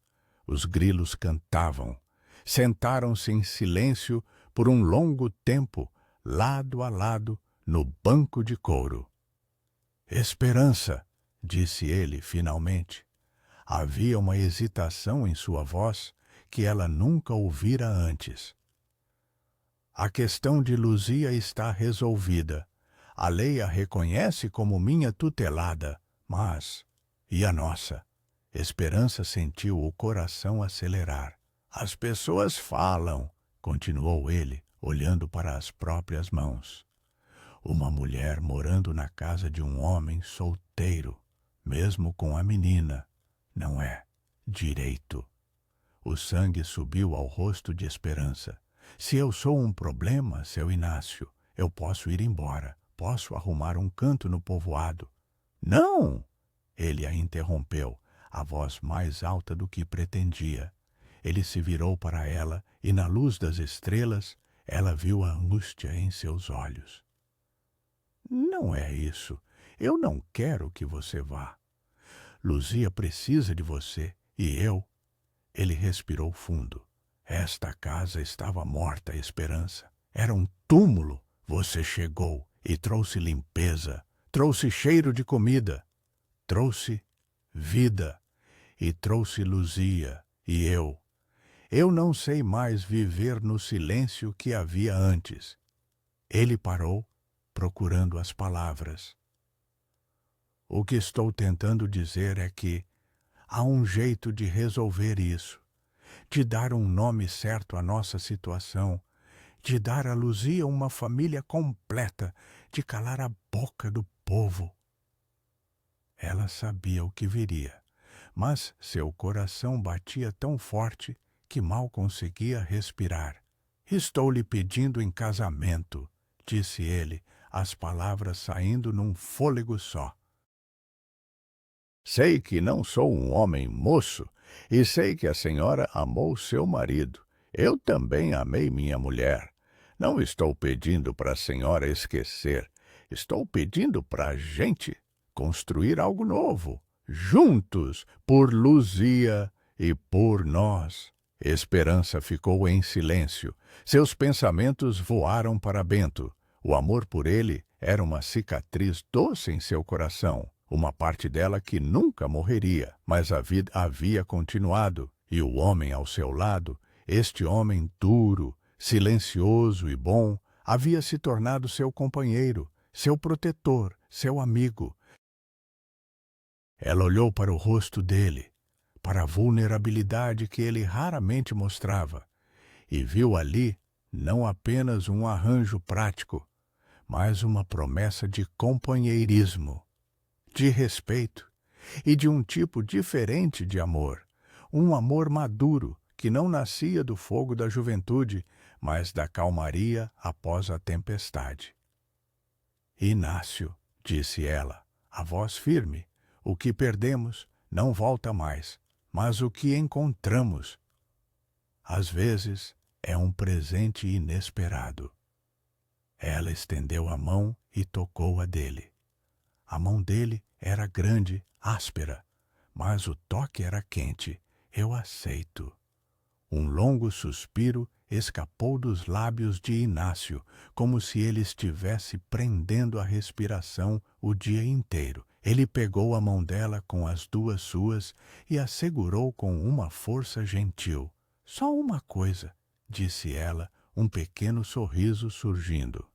Os grilos cantavam. Sentaram-se em silêncio por um longo tempo, lado a lado, no banco de couro. Esperança, disse ele finalmente. Havia uma hesitação em sua voz que ela nunca ouvira antes. A questão de Luzia está resolvida. A lei a reconhece como minha tutelada, mas... E a nossa? Esperança sentiu o coração acelerar. As pessoas falam, continuou ele, olhando para as próprias mãos. Uma mulher morando na casa de um homem solteiro, mesmo com a menina, não é direito. O sangue subiu ao rosto de Esperança. Se eu sou um problema, seu Inácio, eu posso ir embora. Posso arrumar um canto no povoado. Não! Ele a interrompeu, a voz mais alta do que pretendia. Ele se virou para ela e, na luz das estrelas, ela viu a angústia em seus olhos. Não é isso. Eu não quero que você vá. Luzia precisa de você e eu... Ele respirou fundo. Esta casa estava morta, Esperança. Era um túmulo. Você chegou e trouxe limpeza, trouxe cheiro de comida, trouxe vida e trouxe Luzia e eu. Eu não sei mais viver no silêncio que havia antes. Ele parou, procurando as palavras. O que estou tentando dizer é que há um jeito de resolver isso, de dar um nome certo à nossa situação, de dar a Luzia uma família completa, de calar a boca do povo. Ela sabia o que viria, mas seu coração batia tão forte que mal conseguia respirar. Estou lhe pedindo em casamento, disse ele, as palavras saindo num fôlego só. Sei que não sou um homem moço e sei que a senhora amou seu marido. Eu também amei minha mulher. Não estou pedindo para a senhora esquecer. Estou pedindo para a gente construir algo novo, juntos, por Luzia e por nós. Esperança ficou em silêncio. Seus pensamentos voaram para Bento. O amor por ele era uma cicatriz doce em seu coração, uma parte dela que nunca morreria, mas a vida havia continuado, e o homem ao seu lado, este homem duro, silencioso e bom, havia se tornado seu companheiro, seu protetor, seu amigo. Ela olhou para o rosto dele, para a vulnerabilidade que ele raramente mostrava, e viu ali não apenas um arranjo prático, mas uma promessa de companheirismo, de respeito e de um tipo diferente de amor, um amor maduro que não nascia do fogo da juventude, mas da calmaria após a tempestade. Inácio, disse ela, a voz firme, o que perdemos não volta mais, mas o que encontramos, às vezes, é um presente inesperado. Ela estendeu a mão e tocou a dele. A mão dele era grande, áspera, mas o toque era quente. Eu aceito. Um longo suspiro escapou dos lábios de Inácio, como se ele estivesse prendendo a respiração o dia inteiro. Ele pegou a mão dela com as duas suas e a segurou com uma força gentil. Só uma coisa, disse ela, um pequeno sorriso surgindo.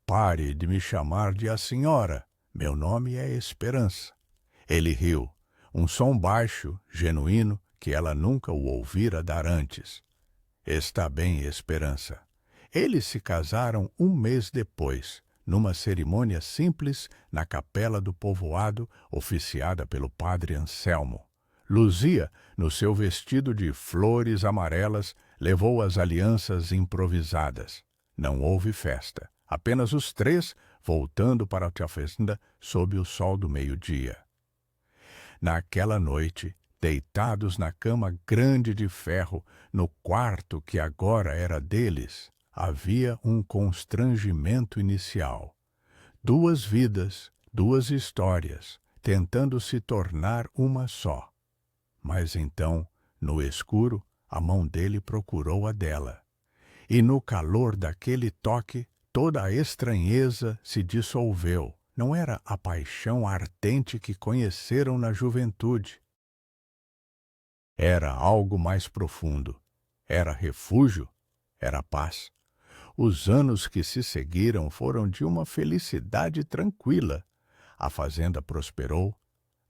Pare de me chamar de a senhora. Meu nome é Esperança. Ele riu, um som baixo, genuíno, que ela nunca o ouvira dar antes. Está bem, Esperança. Eles se casaram um mês depois, numa cerimônia simples na capela do povoado, oficiada pelo padre Anselmo. Luzia, no seu vestido de flores amarelas, levou as alianças improvisadas. Não houve festa, apenas os três voltando para a fazenda sob o sol do meio-dia. Naquela noite, deitados na cama grande de ferro, no quarto que agora era deles, havia um constrangimento inicial. Duas vidas, duas histórias, tentando se tornar uma só. Mas então, no escuro, a mão dele procurou a dela. E no calor daquele toque, toda a estranheza se dissolveu. Não era a paixão ardente que conheceram na juventude. Era algo mais profundo. Era refúgio. Era paz. Os anos que se seguiram foram de uma felicidade tranquila. A fazenda prosperou.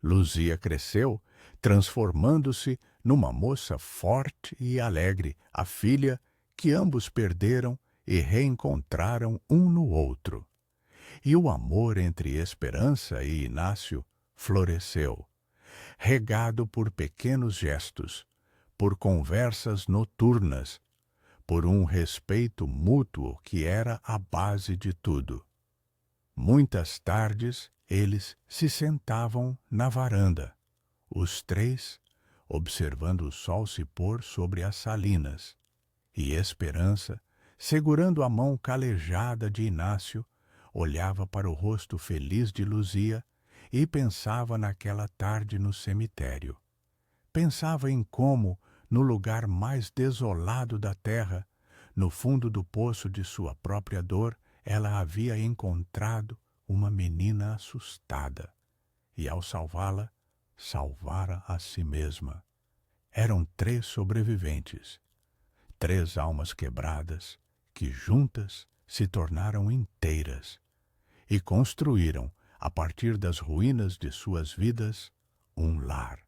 Luzia cresceu, transformando-se numa moça forte e alegre, a filha que ambos perderam e reencontraram um no outro. E o amor entre Esperança e Inácio floresceu, regado por pequenos gestos, por conversas noturnas, por um respeito mútuo que era a base de tudo. Muitas tardes eles se sentavam na varanda, os três, observando o sol se pôr sobre as salinas, e Esperança, segurando a mão calejada de Inácio, olhava para o rosto feliz de Luzia e pensava naquela tarde no cemitério. Pensava em como, no lugar mais desolado da terra, no fundo do poço de sua própria dor, ela havia encontrado uma menina assustada, e ao salvá-la, salvara a si mesma. Eram três sobreviventes, três almas quebradas, que juntas se tornaram inteiras e construíram, a partir das ruínas de suas vidas, um lar.